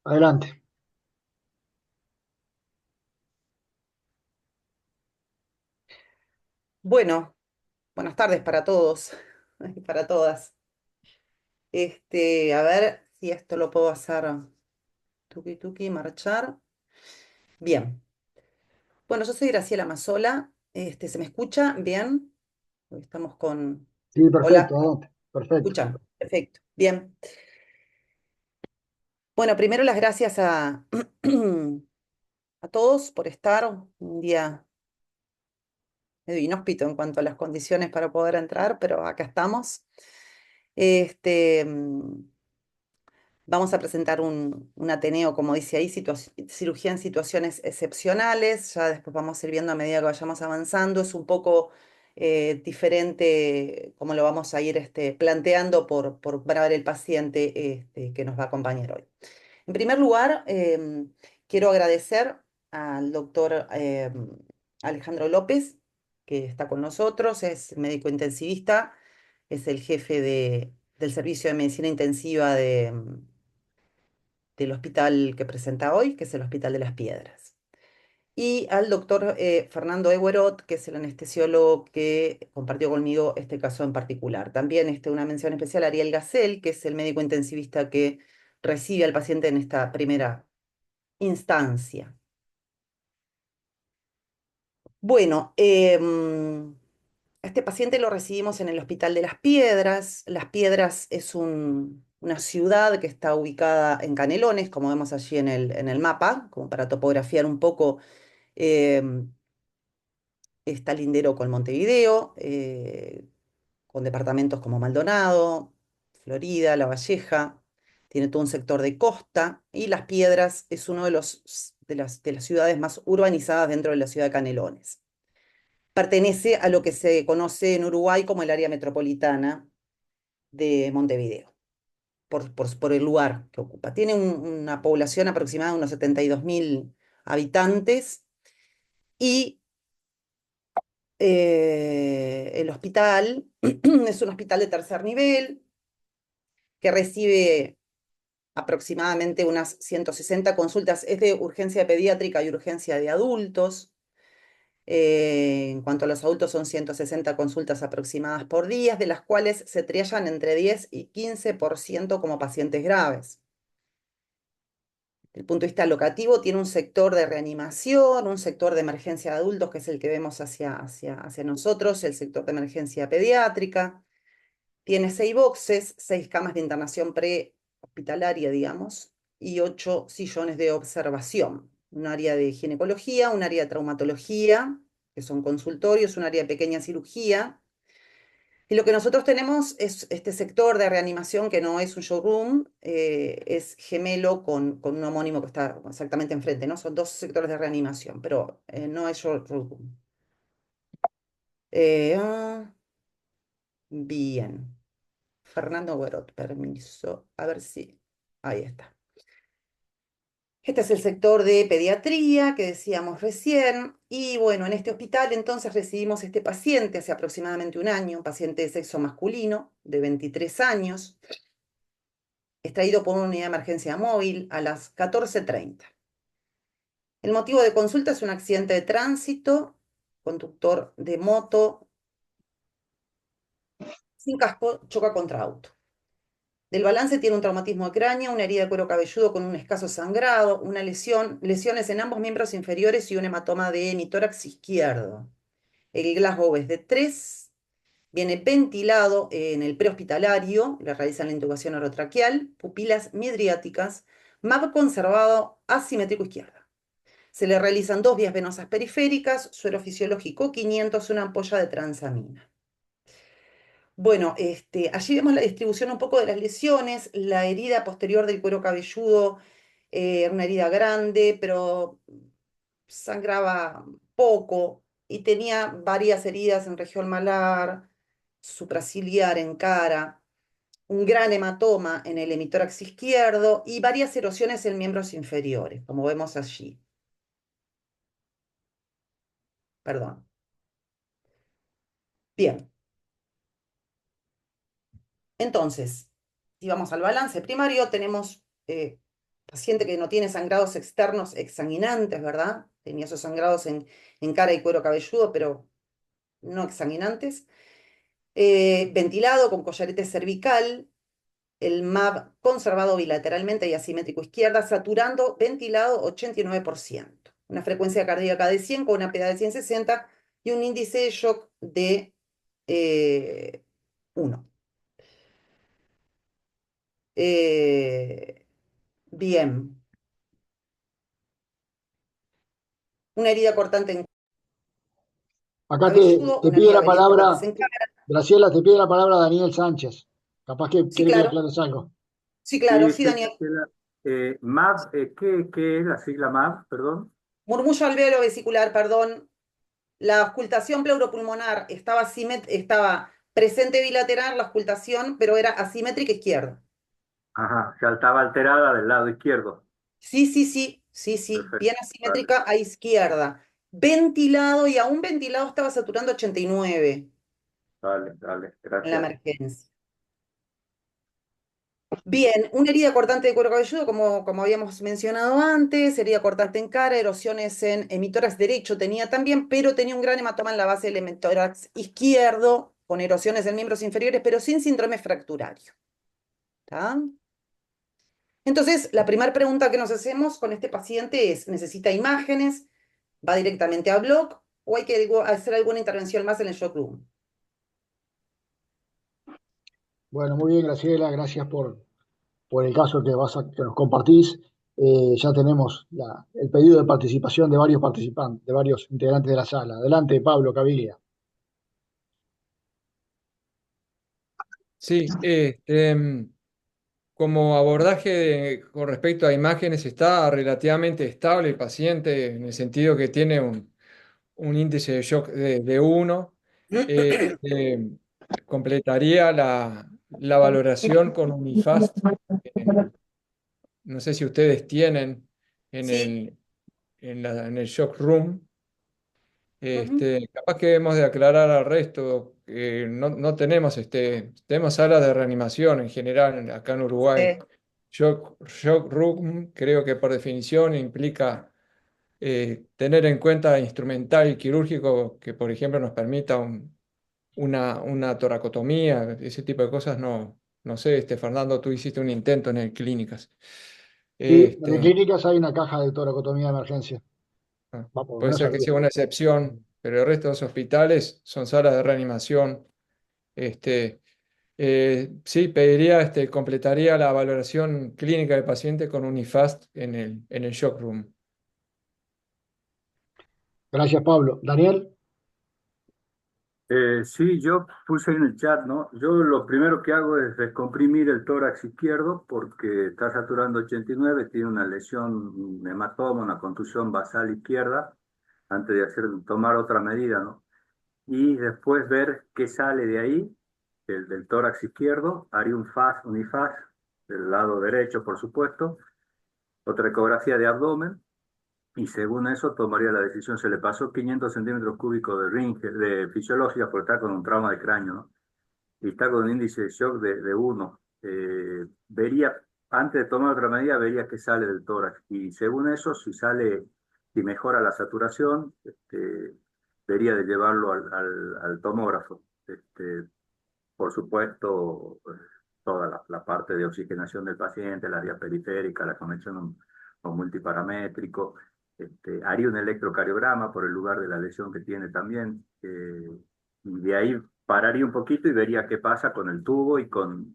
Adelante. Bueno, buenas tardes para todos y para todas. A ver si esto lo puedo hacer tuki tuki, marchar. Bien. Bueno, yo soy Graciela Mazzola. ¿Se me escucha bien? Porque estamos con... Sí, Hola, perfecto, adelante. Perfecto. escuchan. Perfecto. Bien. Bueno, primero las gracias a todos por estar un día medio inhóspito en cuanto a las condiciones para poder entrar, pero acá estamos. Este, mm, Vamos a presentar un Ateneo, como dice ahí, cirugía en situaciones excepcionales. Ya después vamos a ir viendo a medida que vayamos avanzando. Es un poco diferente cómo lo vamos a ir planteando para ver el paciente que nos va a acompañar hoy. En primer lugar, quiero agradecer al doctor Alejandro López, que está con nosotros, es médico intensivista, es el jefe del servicio de medicina intensiva del hospital que presenta hoy, que es el Hospital de las Piedras. Y al doctor Fernando Eguerot, que es el anestesiólogo que compartió conmigo este caso en particular. También una mención especial a Ariel Gacel, que es el médico intensivista que recibe al paciente en esta primera instancia. Bueno, este paciente lo recibimos en el Hospital de Las Piedras. Las Piedras es una ciudad que está ubicada en Canelones, como vemos allí en el mapa, como para topografiar un poco. em, Está lindero con Montevideo, con departamentos como Maldonado, Florida, La Valleja. Tiene todo un sector de costa y Las Piedras es uno de las ciudades más urbanizadas dentro de la ciudad de Canelones. Pertenece a lo que se conoce en Uruguay como el área metropolitana de Montevideo, por el lugar que ocupa. Tiene una población aproximada de unos 72.000 habitantes y el hospital es un hospital de tercer nivel que recibe aproximadamente unas 160 consultas. Es de urgencia pediátrica y urgencia de adultos. En cuanto a los adultos, son 160 consultas aproximadas por día, de las cuales se triallan entre 10 y 15% como pacientes graves. Desde el punto de vista locativo, tiene un sector de reanimación, un sector de emergencia de adultos, que es el que vemos hacia nosotros, el sector de emergencia pediátrica. Tiene 6 boxes, 6 camas de internación prehospitalaria, digamos, y 8 sillones de observación. Un área de ginecología, un área de traumatología, que son consultorios, un área de pequeña cirugía. Y lo que nosotros tenemos es este sector de reanimación, que no es un showroom, es gemelo con un homónimo que está exactamente enfrente, ¿no? Son dos sectores de reanimación, pero no es showroom. Eh, ah, Bien. Fernando Guerot, permiso. A ver si. Ahí está. Este es el sector de pediatría que decíamos recién. Y bueno, en este hospital entonces recibimos este paciente hace aproximadamente un año, un paciente de sexo masculino de 23 años, extraído por una unidad de emergencia móvil a las 14:30. El motivo de consulta es un accidente de tránsito, conductor de moto sin casco choca contra auto. Del balance tiene un traumatismo de cráneo, una herida de cuero cabelludo con un escaso sangrado, lesiones en ambos miembros inferiores y un hematoma de hemitórax izquierdo. El Glasgow es de 3, viene ventilado en el prehospitalario, le realizan la intubación orotraqueal, pupilas midriáticas, MAP conservado asimétrico izquierda. Se le realizan 2 vías venosas periféricas, suero fisiológico 500, una ampolla de transamina. Bueno, allí vemos la distribución un poco de las lesiones. La herida posterior del cuero cabelludo era una herida grande, pero sangraba poco y tenía varias heridas en región malar, supraciliar en cara, un gran hematoma en el hemitórax izquierdo y varias erosiones en miembros inferiores, como vemos allí. Perdón. Bien, entonces, si vamos al balance primario, tenemos paciente que no tiene sangrados externos exsanguinantes, ¿verdad? Tenía esos sangrados en cara y cuero cabelludo, pero no exsanguinantes. Ventilado con collarete cervical, el MAP conservado bilateralmente y asimétrico izquierda, saturando, ventilado 89%. Una frecuencia cardíaca de 100 con una PA de 160 y un índice de shock de 1. Bien. Una herida cortante en Acá cabelludo, te una pide herida la palabra, cortante en cara. Graciela, te pide la palabra Daniel Sánchez. Capaz que Sí, quiere que le claro. aclares algo. Sí, claro. Sí, Sí, sí, Daniel. Graciela. MAV, ¿qué es la sigla MAV? Perdón. Murmullo alveolo vesicular, perdón. La auscultación pleuropulmonar estaba presente bilateral, la auscultación, pero era asimétrica izquierda. Ajá, saltaba alterada del lado izquierdo. Sí, sí, sí, sí, sí, bien Perfecto. Vale, asimétrica a izquierda. Ventilado y aún ventilado estaba saturando 89 vale, vale. en la Gracias. emergencia. Bien, una herida cortante de cuero cabelludo, como habíamos mencionado antes, herida cortante en cara, erosiones en hemitórax derecho tenía también, pero tenía un gran hematoma en la base del hemitórax izquierdo, con erosiones en miembros inferiores, pero sin síndrome fracturario. ¿Tá? Entonces, la primera pregunta que nos hacemos con este paciente es, ¿necesita imágenes? ¿Va directamente a Block? ¿O hay que hacer alguna intervención más en el shock room? Bueno, muy bien, Graciela, gracias por el caso que nos compartís. Ya tenemos el pedido de participación de varios participantes, de varios integrantes de la sala. Adelante, Pablo Caviglia. Sí, como abordaje con respecto a imágenes está relativamente estable el paciente en el sentido que tiene un índice de shock de 1. Completaría la valoración con un IFAST. No sé si ustedes tienen en Sí. en el shock room. Ujú. Capaz que debemos de aclarar al resto que no tenemos, tenemos salas de reanimación en general acá en Uruguay. Sí, Shock room creo que por definición implica tener en cuenta instrumental y quirúrgico que, por ejemplo, nos permita una toracotomía, ese tipo de cosas. No sé, Fernando, tú hiciste un intento en el clínicas. Sí, en Este, clínicas hay una caja de toracotomía de emergencia. Va, por lo Puede menos ser que había. sea una excepción, pero el resto de los hospitales son salas de reanimación. Este, sí, pediría, completaría la valoración clínica del paciente con un IFAST en el shock room. Gracias, Pablo. Daniel, Sí, yo puse en el chat, ¿no? Yo lo primero que hago es descomprimir el tórax izquierdo porque está saturando 89, tiene una lesión, un hematoma, una contusión basal izquierda, antes de tomar otra medida, ¿no? Y después ver qué sale de ahí, del tórax izquierdo, haría un IFAS del lado derecho, por supuesto, otra ecografía de abdomen, y según eso tomaría la decisión. Se le pasó 500 centímetros cúbicos de ring de fisiología por estar con un trauma de cráneo, ¿no? Y está con un índice de shock de 1. Vería, antes de tomar otra medida, vería qué sale del tórax. Y según eso, si mejora la saturación, vería de llevarlo al tomógrafo. Por supuesto, pues, toda la parte de oxigenación del paciente, la vía periférica, la conexión con multiparamétrico. Haría un electrocardiograma por el lugar de la lesión que tiene también. Y de ahí pararía un poquito y vería qué pasa con el tubo y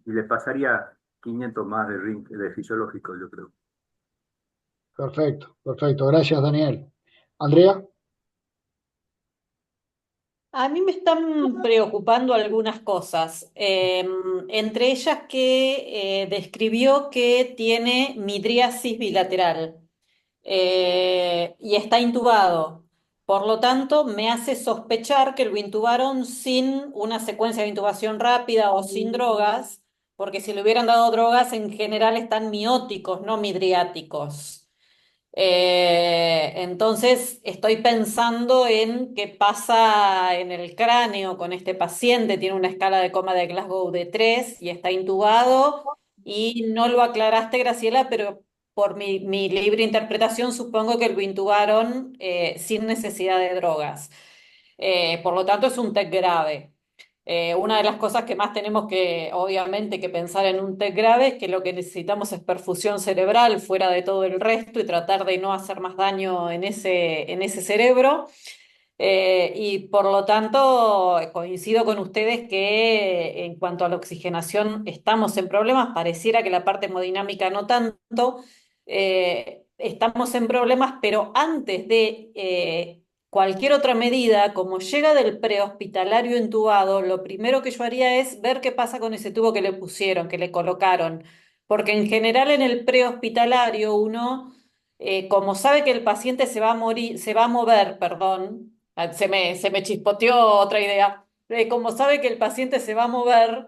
le pasaría 500 más de fisiológico, yo creo. perfecto, perfecto. Gracias, Daniel. Andrea, A mí me están preocupando algunas cosas, entre ellas que describió que tiene midriasis bilateral y está intubado. Por lo tanto, me hace sospechar que lo intubaron sin una secuencia de intubación rápida o sin drogas, porque si le hubieran dado drogas, en general están mióticos, no midriáticos. Entonces estoy pensando en qué pasa en el cráneo con este paciente. Tiene una escala de coma de Glasgow de 3 y está intubado. Y no lo aclaraste, Graciela, pero por mi libre interpretación, supongo que lo intubaron sin necesidad de drogas. Por lo tanto, es un TEC grave. Una de las cosas que más tenemos que, obviamente, que pensar en un TEC grave es que lo que necesitamos es perfusión cerebral fuera de todo el resto y tratar de no hacer más daño en ese cerebro. Y por lo tanto, coincido con ustedes que en cuanto a la oxigenación estamos en problemas. Pareciera que la parte hemodinámica no tanto. Estamos en problemas, pero antes de cualquier otra medida, como llega del prehospitalario entubado, lo primero que yo haría es ver qué pasa con ese tubo que le pusieron, que le colocaron. Porque en general en el prehospitalario uno, como sabe que el paciente se va a morir, se va a mover, perdón, se me chispoteó otra idea. Como sabe que el paciente se va a mover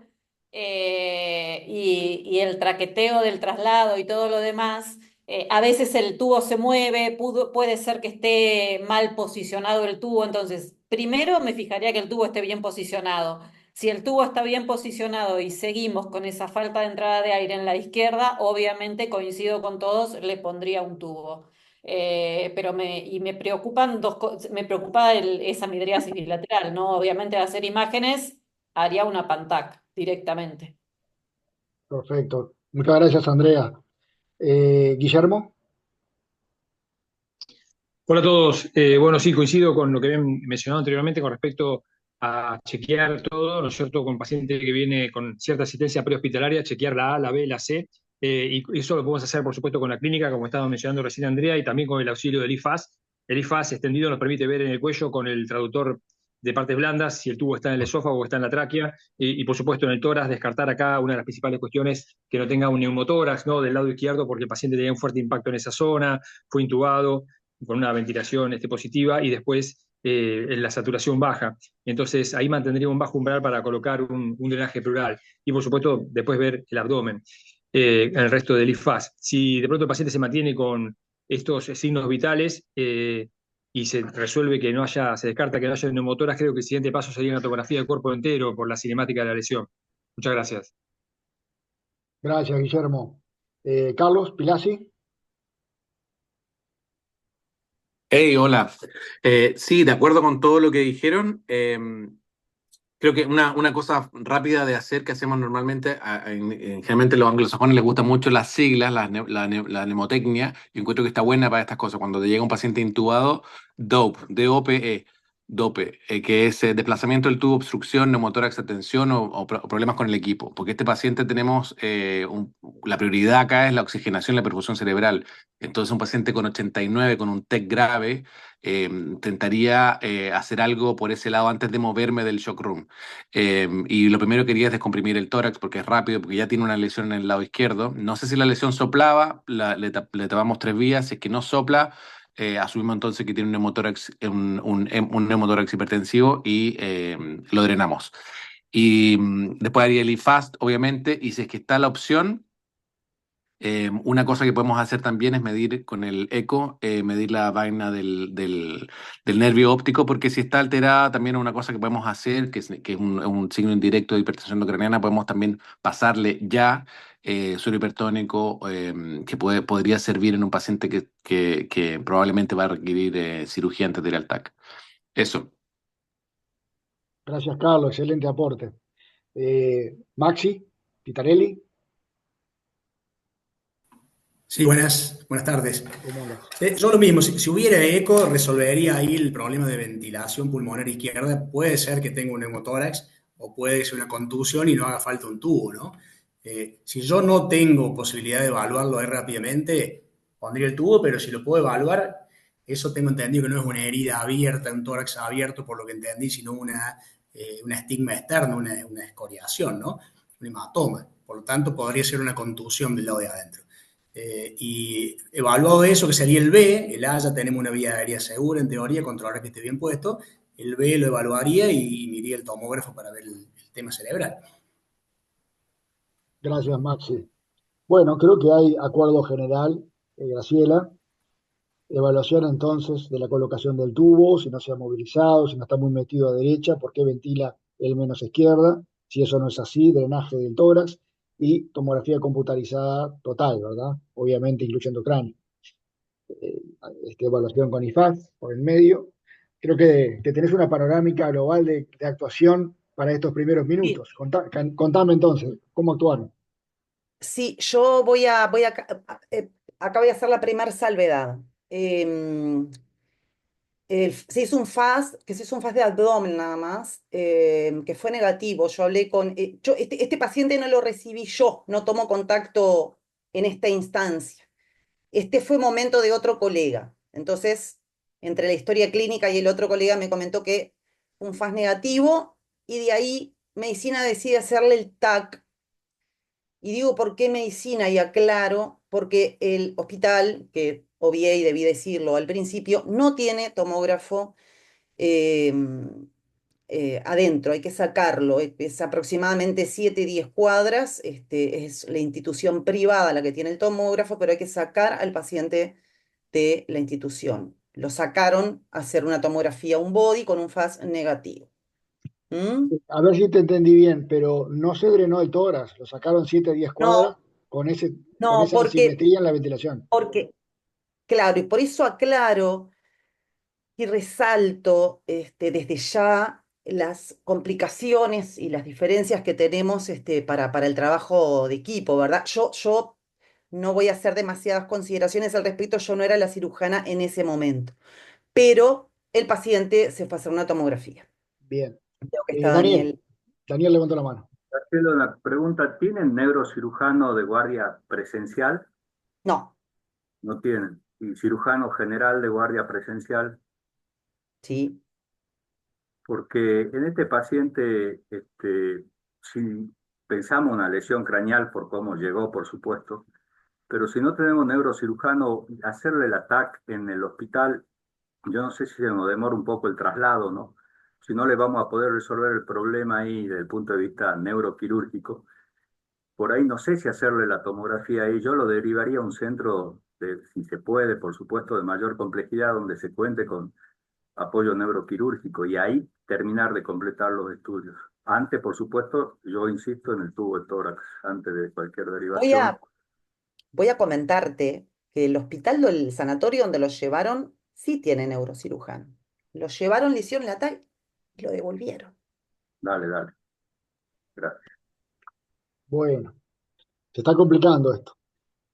y el traqueteo del traslado y todo lo demás, a veces el tubo se mueve, puede ser que esté mal posicionado el tubo, entonces primero me fijaría que el tubo esté bien posicionado. Si el tubo está bien posicionado y seguimos con esa falta de entrada de aire en la izquierda, obviamente coincido con todos, le pondría un tubo. Pero me preocupan me preocupa esa midriasis bilateral, ¿no? Obviamente de hacer imágenes haría una PANTAC directamente. Perfecto. Muchas gracias, Andrea. Guillermo. Hola a todos. Bueno, sí, coincido con lo que habían mencionado anteriormente con respecto a chequear todo, ¿no es cierto? Con paciente que viene con cierta asistencia prehospitalaria, chequear la A, la B, la C. Y eso lo podemos hacer, por supuesto, con la clínica, como estaba mencionando recién Andrea, y también con el auxilio del IFAS. El IFAS extendido nos permite ver en el cuello con el traductor de partes blandas si el tubo está en el esófago o está en la tráquea. Y, por supuesto, en el tórax, descartar acá una de las principales cuestiones, que no tenga un neumotórax, ¿no? Del lado izquierdo, porque el paciente tenía un fuerte impacto en esa zona, fue intubado con una ventilación positiva y después la saturación baja. Entonces ahí mantendría un bajo umbral para colocar un drenaje pleural y por supuesto después ver el abdomen, el resto del IFAS. Si de pronto el paciente se mantiene con estos signos vitales y se resuelve que no haya, se descarta que no haya neumotoras, creo que el siguiente paso sería una tomografía del cuerpo entero por la cinemática de la lesión. Muchas gracias. Gracias, Guillermo. Carlos Pilasi. Hey, hola. Sí, de acuerdo con todo lo que dijeron. Creo que una cosa rápida de hacer que hacemos normalmente, generalmente a los anglosajones les gustan mucho las siglas, la mnemotecnia, y encuentro que está buena para estas cosas. Cuando te llega un paciente intubado, DOPE, D-O-P-E, DOPE, que es desplazamiento del tubo, obstrucción, neumotórax, atención o problemas con el equipo. Porque este paciente tenemos, la prioridad acá es la oxigenación y la perfusión cerebral. Entonces un paciente con 89, con un TEC grave, intentaría hacer algo por ese lado antes de moverme del shock room. Y lo primero que quería es descomprimir el tórax porque es rápido, porque ya tiene una lesión en el lado izquierdo. No sé si la lesión soplaba, le tapamos 3 vías. Si es que no sopla, asumimos entonces que tiene un neumotórax hipertensivo y lo drenamos. Y después haría el IFAST, obviamente, y si es que está la opción, una cosa que podemos hacer también es medir con el eco, medir la vaina del nervio óptico, porque si está alterada, también es una cosa que podemos hacer, que es un signo indirecto de hipertensión endocrinal, podemos también pasarle ya suero hipertónico, que podría servir en un paciente que probablemente va a requerir cirugía antes de ir al TAC. Eso. Gracias, Carlos. Excelente aporte. Maxi Pitarelli. Sí, buenas tardes. ¿Cómo andas? Yo lo mismo, si hubiera eco, resolvería ahí el problema de ventilación pulmonar izquierda. Puede ser que tenga un neumotórax o puede ser una contusión y no haga falta un tubo, ¿no? Si yo no tengo posibilidad de evaluarlo ahí rápidamente, pondría el tubo, pero si lo puedo evaluar, eso tengo entendido que no es una herida abierta, un tórax abierto, por lo que entendí, sino una estigma externa, una escoriación, ¿no? Un hematoma. Por lo tanto, podría ser una contusión del lado de adentro. Y evaluado eso, que sería el B, el A ya tenemos una vía aérea segura, en teoría, controlar que esté bien puesto, el B lo evaluaría y miraría el tomógrafo para ver el tema cerebral. Gracias, Maxi. Bueno, creo que hay acuerdo general, Graciela. Evaluación entonces de la colocación del tubo, si no se ha movilizado, si no está muy metido a derecha, por qué ventila el menos izquierda, si eso no es así, drenaje del tórax. y tomografía computarizada total, ¿verdad? Obviamente incluyendo cráneo. Eh, Evaluación con IFAS por el medio. Creo que tenés una panorámica global de actuación para estos primeros Sí, minutos. Contame entonces, ¿cómo actuaron? sí, yo acá voy a hacer la primera salvedad. Em, se hizo un FAS, que se hizo un FAS de abdomen nada más, que fue negativo. Yo hablé con, este paciente no lo recibí yo, no tomo contacto en esta instancia. Este fue momento de otro colega. Entonces, entre la historia clínica y el otro colega me comentó que un FAS negativo y de ahí medicina decide hacerle el TAC. Y digo, ¿por qué medicina? Y aclaro, porque el hospital, que obvié y debí decirlo al principio, no tiene tomógrafo eh, adentro, hay que sacarlo. Es aproximadamente 7, 10 cuadras, es la institución privada la que tiene el tomógrafo, pero hay que sacar al paciente de la institución. Lo sacaron a hacer una tomografía, un body con un FAS negativo. ¿Mm? A ver si te entendí bien, pero no se drenó el tórax, lo sacaron 7 10 cuadras No, con no, esa asimetría en la ventilación. porque, claro, y por eso aclaro y resalto desde ya las complicaciones y las diferencias que tenemos para el trabajo de equipo, ¿verdad? Yo no voy a hacer demasiadas consideraciones al respecto, yo no era la cirujana en ese momento, pero el paciente se fue a hacer una tomografía. Bien. Creo que está Daniel, Daniel. Daniel levantó la mano. Haciendo una pregunta, ¿tienen neurocirujano de guardia presencial? No, No tienen. ¿Y cirujano general de guardia presencial? sí. Porque en este paciente, si pensamos una lesión craneal por cómo llegó, por supuesto, pero si no tenemos neurocirujano, hacerle el ATAC en el hospital, yo no sé si se nos demora un poco el traslado, ¿no? Si no le vamos a poder resolver el problema ahí desde el punto de vista neuroquirúrgico. Por ahí no sé si hacerle la tomografía ahí. Yo lo derivaría a un centro, si se puede, por supuesto, de mayor complejidad, donde se cuente con apoyo neuroquirúrgico y ahí terminar de completar los estudios. Antes, por supuesto, yo insisto en el tubo de tórax, antes de cualquier Voy derivación. a, voy a comentarte que el hospital del sanatorio donde los llevaron sí tiene neurocirujano. Los llevaron, le hicieron la TAC y lo devolvieron. Dale, dale. Gracias. Bueno, se está complicando esto.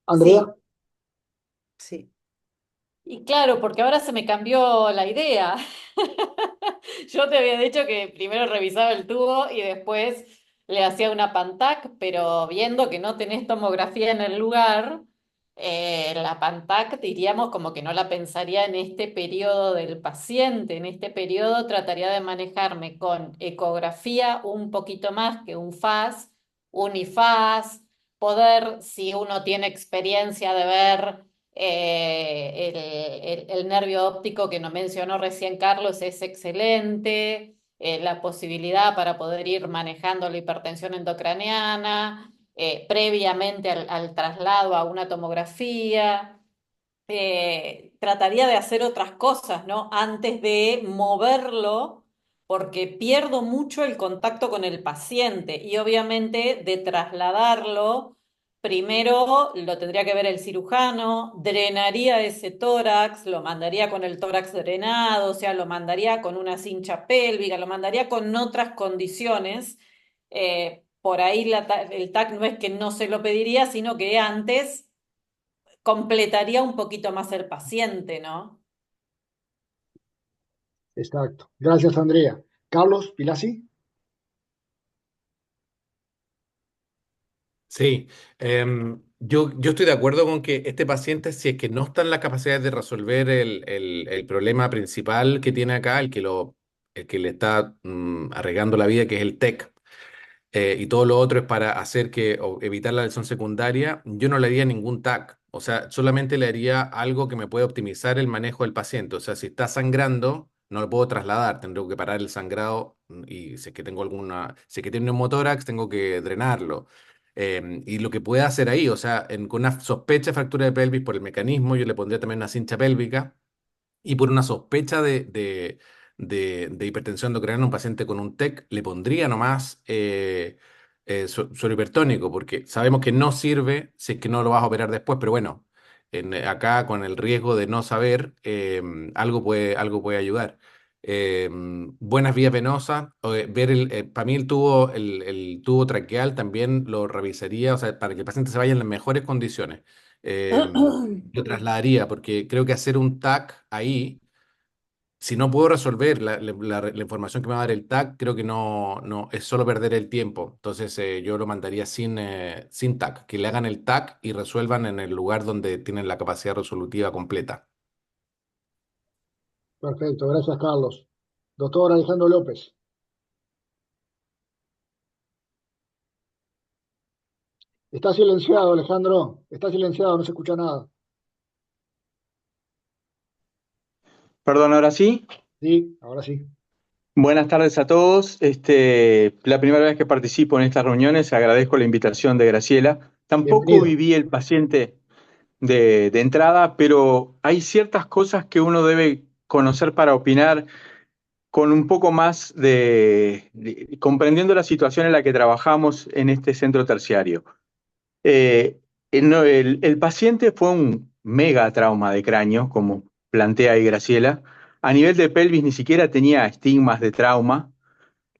Andrea, Sí, sí. Y claro, porque ahora se me cambió la idea. Yo te había dicho que primero revisaba el tubo y después le hacía una Pantac, pero viendo que no tenés tomografía en el lugar, la Pantac diríamos como que no la pensaría en este periodo del paciente. En este periodo trataría de manejarme con ecografía un poquito más que un FAS, un IFAS, poder, si uno tiene experiencia de ver el nervio óptico que nos mencionó recién Carlos es excelente, la posibilidad para poder ir manejando la hipertensión endocraniana, previamente al traslado a una tomografía. Trataría de hacer otras cosas, ¿no? Antes de moverlo, porque pierdo mucho el contacto con el paciente y obviamente de trasladarlo, primero lo tendría que ver el cirujano, drenaría ese tórax, lo mandaría con el tórax drenado, o sea, lo mandaría con una cincha pélvica, lo mandaría con otras condiciones. Por ahí el TAC no es que no se lo pediría, sino que antes completaría un poquito más el paciente, ¿no? exacto. Gracias, Andrea. Carlos, Pilasi. Sí, yo estoy de acuerdo con que este paciente, si es que no está en la capacidad de resolver el problema principal que tiene acá, el que le está arreglando la vida, que es el TEC, y todo lo otro es para hacer o evitar la lesión secundaria, yo no le haría ningún TAC. O sea, solamente le haría algo que me pueda optimizar el manejo del paciente. O sea, si está sangrando, no lo puedo trasladar, tendré que parar el sangrado y si es que tengo si es que tiene un neumotórax, tengo que drenarlo. Y lo que pueda hacer ahí, o sea, con una sospecha de fractura de pelvis por el mecanismo, yo le pondría también una cincha pélvica y por una sospecha de hipertensión endocrinal a un paciente con un TEC, le pondría nomás suero hipertónico, porque sabemos que no sirve si es que no lo vas a operar después, pero bueno, acá con el riesgo de no saber, algo puede ayudar. Buenas vías venosas, ver para mí el tubo traqueal también lo revisaría, o sea, para que el paciente se vaya en las mejores condiciones. Lo trasladaría, porque creo que hacer un TAC ahí, si no puedo resolver la información que me va a dar el TAC, creo que no es solo perder el tiempo. Entonces yo lo mandaría sin TAC, que le hagan el TAC y resuelvan en el lugar donde tienen la capacidad resolutiva completa. Perfecto, gracias Carlos. Doctor Alejandro López. Está silenciado, Alejandro. Está silenciado, no se escucha nada. Perdón, ahora sí. Sí, ahora sí. Buenas tardes a todos. La primera vez que participo en estas reuniones, agradezco la invitación de Graciela. Tampoco Bienvenido. viví el paciente de entrada, pero hay ciertas cosas que uno debe conocer para opinar con un poco más comprendiendo la situación en la que trabajamos en este centro terciario. El paciente fue un mega trauma de cráneo, como plantea ahí Graciela. A nivel de pelvis ni siquiera tenía estigmas de trauma.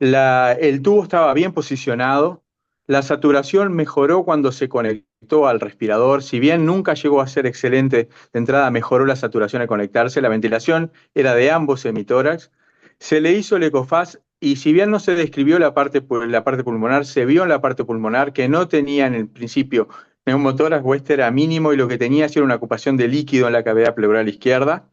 El tubo estaba bien posicionado. La saturación mejoró cuando se conectó al respirador. Si bien nunca llegó a ser excelente de entrada, mejoró la saturación al conectarse. La ventilación era de ambos hemitórax. Se le hizo el ecofaz y si bien no se describió la parte pulmonar, se vio en la parte pulmonar que no tenía en el principio neumotórax o este era mínimo y lo que tenía era una ocupación de líquido en la cavidad pleural izquierda.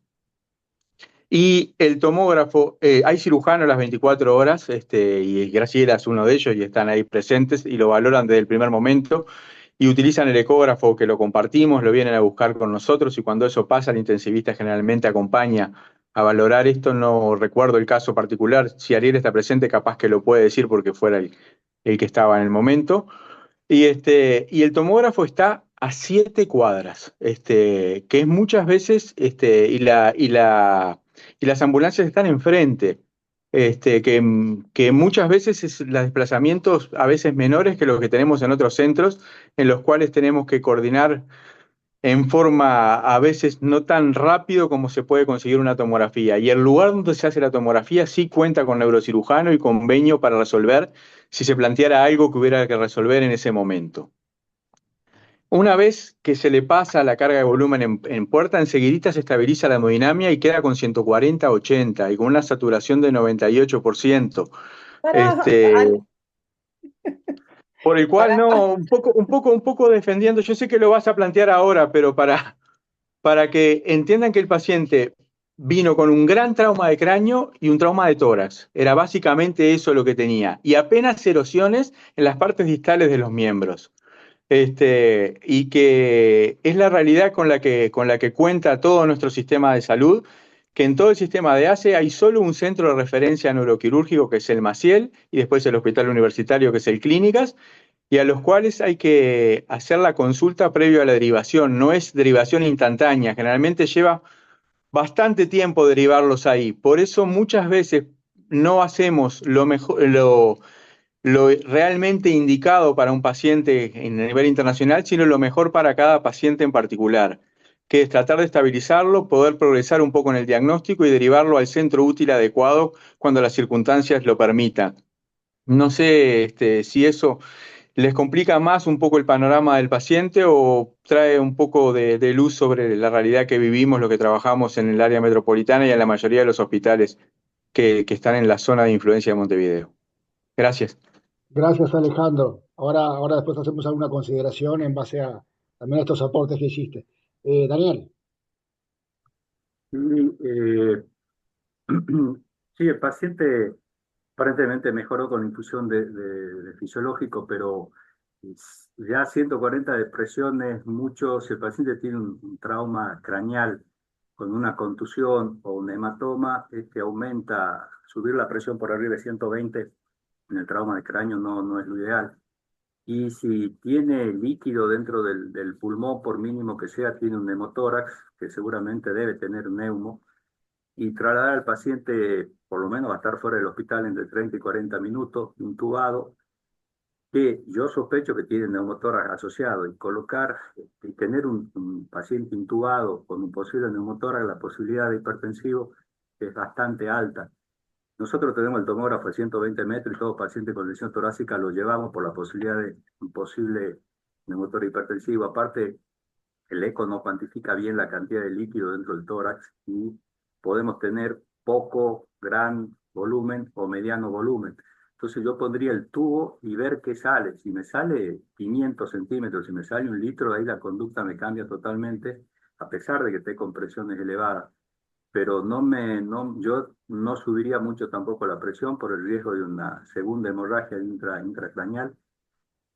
Y el tomógrafo, hay cirujanos las 24 horas, y Graciela es uno de ellos y están ahí presentes y lo valoran desde el primer momento y utilizan el ecógrafo que lo compartimos, lo vienen a buscar con nosotros y cuando eso pasa el intensivista generalmente acompaña a valorar esto. No recuerdo el caso particular, si Ariel está presente capaz que lo puede decir porque fuera el que estaba en el momento. Y el tomógrafo está a 7 cuadras, que es muchas veces, y las ambulancias están enfrente, que muchas veces es los desplazamientos a veces menores que los que tenemos en otros centros, en los cuales tenemos que coordinar en forma a veces no tan rápido como se puede conseguir una tomografía. Y el lugar donde se hace la tomografía sí cuenta con neurocirujano y convenio para resolver si se planteara algo que hubiera que resolver en ese momento. Una vez que se le pasa la carga de volumen en puerta, enseguidita se estabiliza la hemodinamia y queda con 140-80 y con una saturación de 98%. Pará, Por el cual pará. no, un poco defendiendo, yo sé que lo vas a plantear ahora, pero para que entiendan que el paciente vino con un gran trauma de cráneo y un trauma de tórax. Era básicamente eso lo que tenía. Y apenas erosiones en las partes distales de los miembros. Y que es la realidad con la que cuenta todo nuestro sistema de salud, que en todo el sistema de ACE hay solo un centro de referencia neuroquirúrgico que es el Maciel y después el Hospital Universitario que es el Clínicas, y a los cuales hay que hacer la consulta previo a la derivación. No es derivación instantánea, generalmente lleva bastante tiempo derivarlos ahí. Por eso muchas veces no hacemos lo mejor, lo realmente indicado para un paciente en nivel internacional, sino lo mejor para cada paciente en particular, que es tratar de estabilizarlo, poder progresar un poco en el diagnóstico y derivarlo al centro útil adecuado cuando las circunstancias lo permitan. No sé si eso les complica más un poco el panorama del paciente o trae un poco de luz sobre la realidad que vivimos, lo que trabajamos en el área metropolitana y en la mayoría de los hospitales que están en la zona de influencia de Montevideo. Gracias. Gracias, Alejandro. Ahora después hacemos alguna consideración en base a también a estos aportes que hiciste. Daniel, Y, sí, el paciente aparentemente mejoró con infusión de fisiológico, pero ya 140 depresiones, mucho, si el paciente tiene un trauma craneal con una contusión o un hematoma, que aumenta, subir la presión por arriba de 120 en el trauma de cráneo no es lo ideal. Y si tiene líquido dentro del pulmón, por mínimo que sea, tiene un neumotórax, que seguramente debe tener neumo, y trasladar al paciente, por lo menos va a estar fuera del hospital entre 30 y 40 minutos, intubado, que yo sospecho que tiene neumotórax asociado y colocar y tener un paciente intubado con un posible neumotórax, la posibilidad de hipertensivo es bastante alta. Nosotros tenemos el tomógrafo de 120 metros y todo paciente con lesión torácica lo llevamos por la posibilidad de un posible neumotórax hipertensivo. Aparte, el eco no cuantifica bien la cantidad de líquido dentro del tórax y podemos tener poco, gran volumen o mediano volumen. Entonces yo pondría el tubo y ver qué sale. Si me sale 500 centímetros, si me sale 1 litro, ahí la conducta me cambia totalmente, a pesar de que esté con presiones elevadas. Pero yo no subiría mucho tampoco la presión por el riesgo de una segunda hemorragia intracraneal.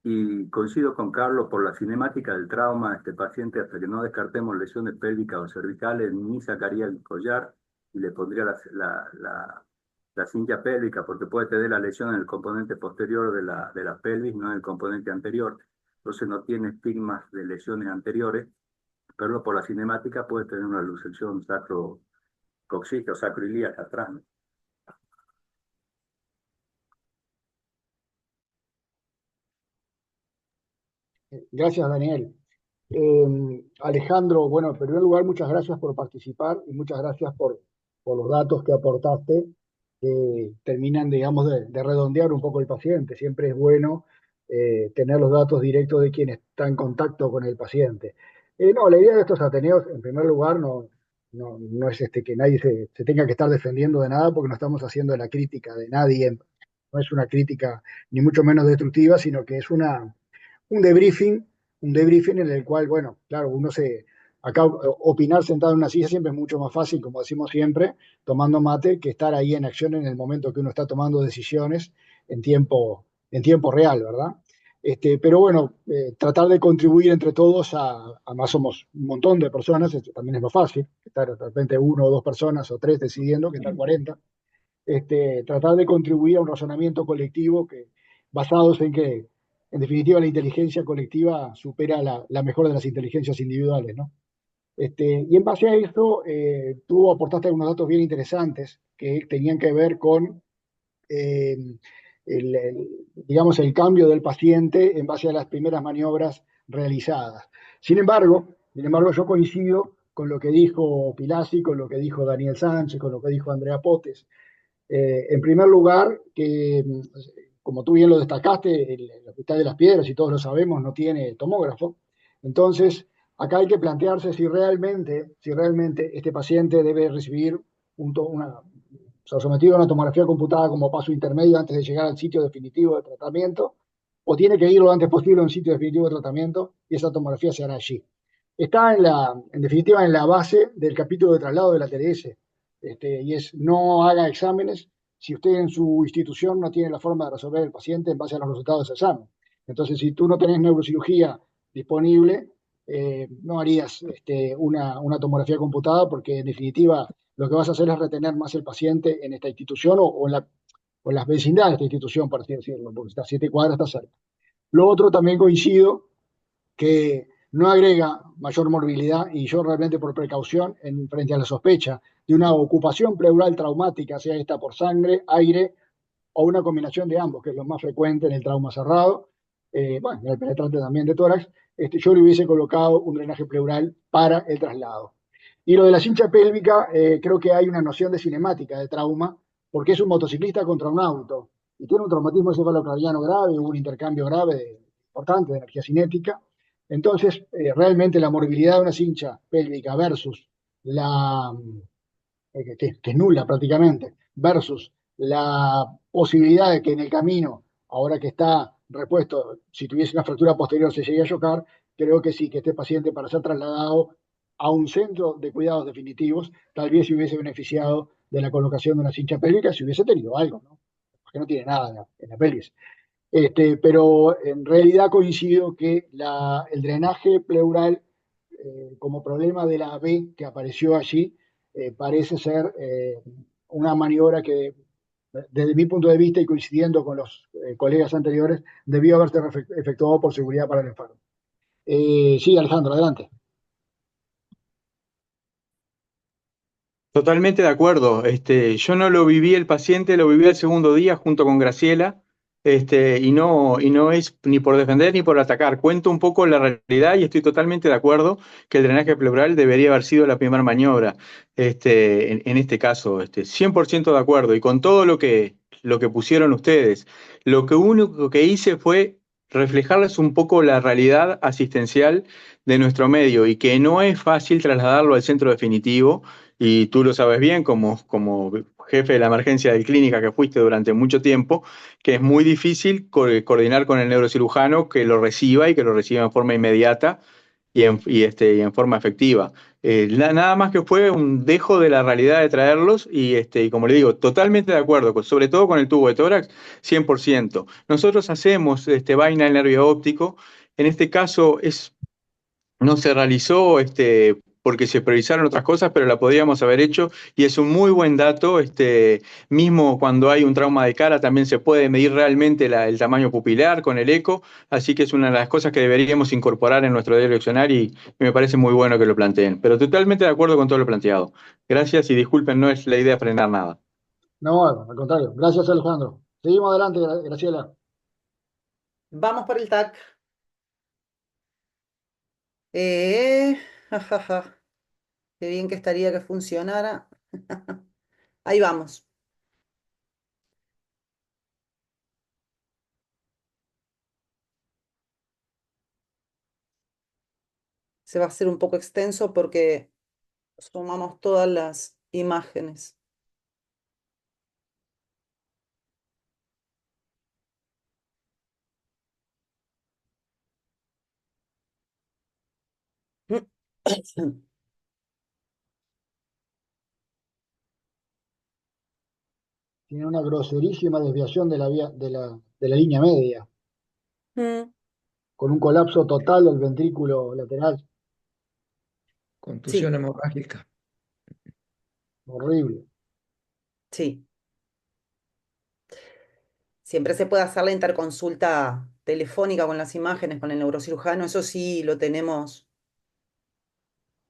Y coincido con Carlos por la cinemática del trauma de este paciente, hasta que no descartemos lesiones pélvicas o cervicales, ni sacaría el collar y le pondría la cincha pélvica, porque puede tener la lesión en el componente posterior de la pelvis, no en el componente anterior. Entonces no tiene estigmas de lesiones anteriores, pero por la cinemática puede tener una luxación sacrocoxígea o sacroilíaca atrás, ¿no? Gracias, Daniel. Alejandro, bueno, en primer lugar, muchas gracias por participar y muchas gracias por los datos que aportaste, que terminan, digamos, de redondear un poco el paciente. Siempre es bueno tener los datos directos de quien está en contacto con el paciente. No, la idea de estos Ateneos, en primer lugar, no es que nadie se tenga que estar defendiendo de nada, porque no estamos haciendo la crítica de nadie. No es una crítica ni mucho menos destructiva, sino que es un debriefing, un debriefing en el cual, bueno, claro, acá opinar sentado en una silla siempre es mucho más fácil, como decimos siempre, tomando mate, que estar ahí en acción en el momento que uno está tomando decisiones en tiempo real, ¿verdad? Pero bueno, tratar de contribuir entre todos además somos un montón de personas, también es más fácil, estar de repente 1 o 2 personas o 3 decidiendo que estar 40. Tratar de contribuir a un razonamiento colectivo basados en que, en definitiva, la inteligencia colectiva supera la mejor de las inteligencias individuales, ¿no? Y en base a eso, tú aportaste algunos datos bien interesantes que tenían que ver con, eh, digamos, el cambio del paciente en base a las primeras maniobras realizadas. Sin embargo, yo coincido con lo que dijo Pilasi, con lo que dijo Daniel Sánchez, con lo que dijo Andrea Potes. En primer lugar, que como tú bien lo destacaste, el Hospital de las Piedras, y todos lo sabemos, no tiene tomógrafo. Entonces, acá hay que plantearse si realmente este paciente debe recibir sometido a una tomografía computada como paso intermedio antes de llegar al sitio definitivo de tratamiento, o tiene que ir lo antes posible a un sitio definitivo de tratamiento y esa tomografía se hará allí. Está en definitiva, en la base del capítulo de traslado de la TDS, y es no haga exámenes si usted en su institución no tiene la forma de resolver el paciente en base a los resultados de ese examen. Entonces, si tú no tenés neurocirugía disponible, no harías una tomografía computada, porque en definitiva lo que vas a hacer es retener más el paciente en esta institución o en las vecindades de esta institución, por así decirlo, porque está a 7 cuadras, está cerca. Lo otro, también coincido que no agrega mayor morbilidad, y yo realmente, por precaución, frente a la sospecha de una ocupación pleural traumática, sea esta por sangre, aire o una combinación de ambos, que es lo más frecuente en el trauma cerrado, bueno, en el penetrante también de tórax, yo le hubiese colocado un drenaje pleural para el traslado. Y lo de la cincha pélvica, creo que hay una noción de cinemática de trauma, porque es un motociclista contra un auto, y tiene un traumatismo encefalocraniano grave, un intercambio grave importante de energía cinética. Entonces, realmente la morbilidad de una cincha pélvica versus que es nula prácticamente, versus la posibilidad de que en el camino, ahora que está repuesto, si tuviese una fractura posterior se llegue a chocar, creo que sí, que este paciente, para ser trasladado a un centro de cuidados definitivos, tal vez se hubiese beneficiado de la colocación de una cincha pélvica si hubiese tenido algo, ¿no? Porque no tiene nada en la pelvis. Pero en realidad coincido que el drenaje pleural, como problema de la B que apareció allí, parece ser una maniobra que, desde mi punto de vista y coincidiendo con los colegas anteriores, debió haberse efectuado por seguridad para el enfermo. Sí, Alejandro, adelante. Totalmente de acuerdo. Yo no lo viví el paciente, lo viví el segundo día junto con Graciela. y no es ni por defender ni por atacar. Cuento un poco la realidad y estoy totalmente de acuerdo que el drenaje pleural debería haber sido la primera maniobra, en este caso, 100% de acuerdo. Y con todo lo que pusieron ustedes, lo que único que hice fue reflejarles un poco la realidad asistencial de nuestro medio y que no es fácil trasladarlo al centro definitivo, y tú lo sabes bien como jefe de la emergencia de clínica que fuiste durante mucho tiempo, que es muy difícil coordinar con el neurocirujano que lo reciba y que lo reciba en forma inmediata y en forma efectiva. Nada más que fue un dejo de la realidad de traerlos y como le digo, totalmente de acuerdo, sobre todo con el tubo de tórax, 100%. Nosotros hacemos vaina del nervio óptico. En este caso no se realizó porque se priorizaron otras cosas, pero la podríamos haber hecho y es un muy buen dato. Mismo cuando hay un trauma de cara también se puede medir realmente el tamaño pupilar con el eco, así que es una de las cosas que deberíamos incorporar en nuestro diario leccionario y me parece muy bueno que lo planteen. Pero totalmente de acuerdo con todo lo planteado. Gracias y disculpen, no es la idea frenar nada. No, al contrario. Gracias, Alejandro. Seguimos adelante, Graciela. Vamos por el TAC. Eh, jajaja. Qué bien que estaría que funcionara. Ahí vamos. Se va a hacer un poco extenso porque sumamos todas las imágenes. Tiene una groserísima desviación de la de la línea media, Mm, con un colapso total del ventrículo lateral. Contusión Sí, hemorrágica. Horrible. sí. Siempre se puede hacer la interconsulta telefónica con las imágenes, con el neurocirujano. Eso sí lo tenemos,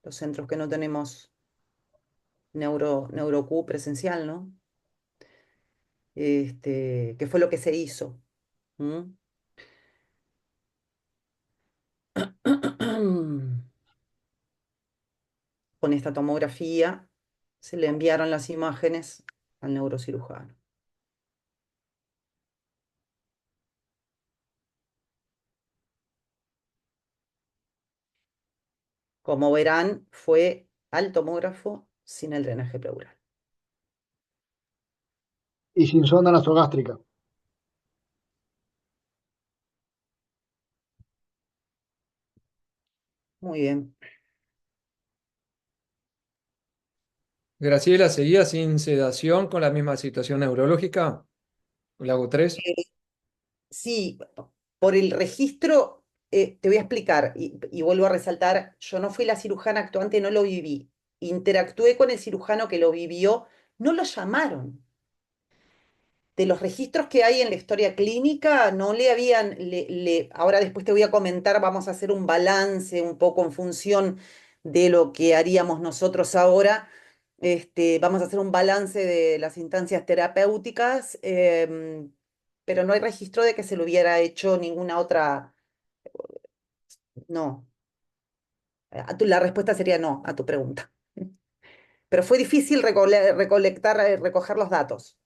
los centros que no tenemos NeuroQ presencial, ¿no? ¿Qué fue lo que se hizo? ¿Mm? Con esta tomografía se le enviaron las imágenes al neurocirujano. Como verán, fue al tomógrafo sin el drenaje pleural. Y sin sonda nasogástrica. Muy bien. Graciela, ¿seguía sin sedación con la misma situación neurológica? ¿Lago 3? Sí, por el registro, te voy a explicar y vuelvo a resaltar, yo no fui la cirujana actuante, no lo viví. Interactué con el cirujano que lo vivió, no lo llamaron. De los registros que hay en la historia clínica, no le habían, ahora después te voy a comentar, vamos a hacer un balance un poco en función de lo que haríamos nosotros ahora. Vamos a hacer un balance de las instancias terapéuticas, pero no hay registro de que se lo hubiera hecho ninguna otra, no. La respuesta sería no a tu pregunta. Pero fue difícil recolectar, recoger los datos.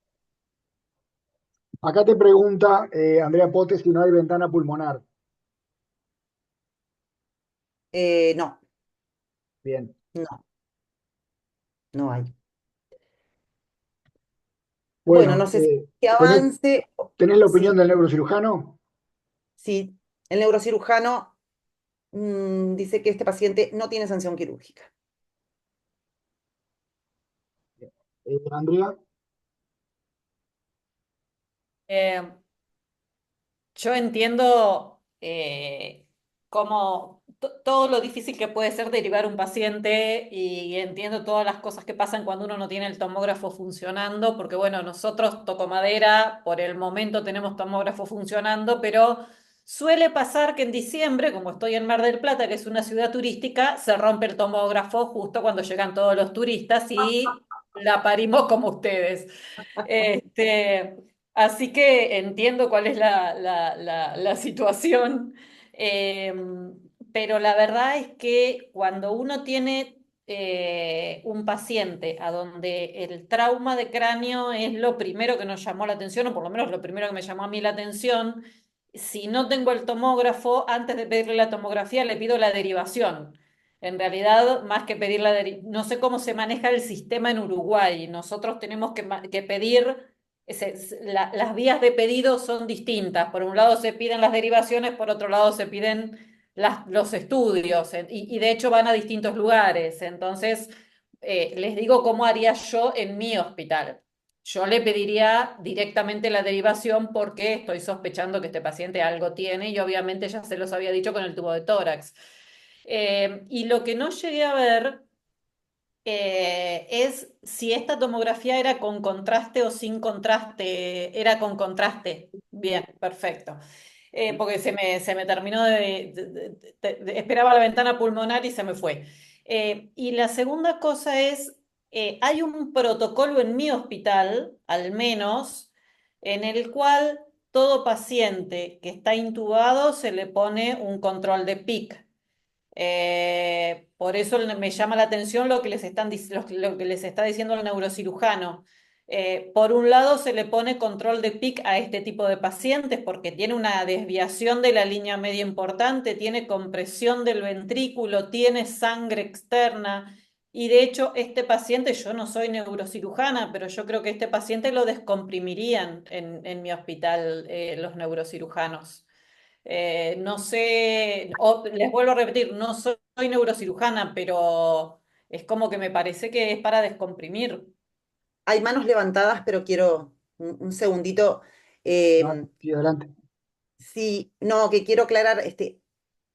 Acá te pregunta Andrea Pote si no hay ventana pulmonar. No, Bien. no, no hay. Bueno, no Bueno, sé si que ¿tenés, avance. tenés la opinión Sí, del neurocirujano? sí. El neurocirujano dice que este paciente no tiene sanción quirúrgica. Andrea. Eh, yo entiendo todo lo difícil que puede ser derivar un paciente y entiendo todas las cosas que pasan cuando uno no tiene el tomógrafo funcionando, porque bueno, nosotros, toco madera, por el momento tenemos tomógrafo funcionando, pero suele pasar que en diciembre, como estoy en Mar del Plata, que es una ciudad turística, se rompe el tomógrafo justo cuando llegan todos los turistas y la parimos como ustedes. Este, Así que entiendo cuál es la situación, eh, pero la verdad es que cuando uno tiene un paciente a donde el trauma de cráneo es lo primero que nos llamó la atención, o por lo menos lo primero que me llamó a mí la atención, si no tengo el tomógrafo, antes de pedirle la tomografía le pido la derivación. En realidad, más que pedir no sé cómo se maneja el sistema en Uruguay. Nosotros tenemos que pedir las vías de pedido son distintas. Por un lado se piden las derivaciones, por otro lado se piden los estudios, y de hecho van a distintos lugares. Entonces, les digo cómo haría yo en mi hospital. Yo le pediría directamente la derivación porque estoy sospechando que este paciente algo tiene y obviamente ya se los había dicho con el tubo de tórax. Y lo que no llegué a ver es si esta tomografía era con contraste o sin contraste. Era con contraste. Bien, perfecto. Porque se me terminó esperaba la ventana pulmonar y se me fue. Y la segunda cosa es, hay un protocolo en mi hospital, al menos, en el cual todo paciente que está intubado se le pone un control de PIC. Por eso me llama la atención lo que lo que les está diciendo el neurocirujano. Por un lado, se le pone control de PIC a este tipo de pacientes porque tiene una desviación de la línea media importante, tiene compresión del ventrículo, tiene sangre externa. Y de hecho, este paciente, yo no soy neurocirujana, pero yo creo que este paciente lo descomprimirían en mi hospital, los neurocirujanos. No sé, les vuelvo a repetir, no soy neurocirujana, pero es como que me parece que es para descomprimir. Hay manos levantadas, pero quiero un segundito. No, Eh, sí, adelante. sí, no, que quiero aclarar,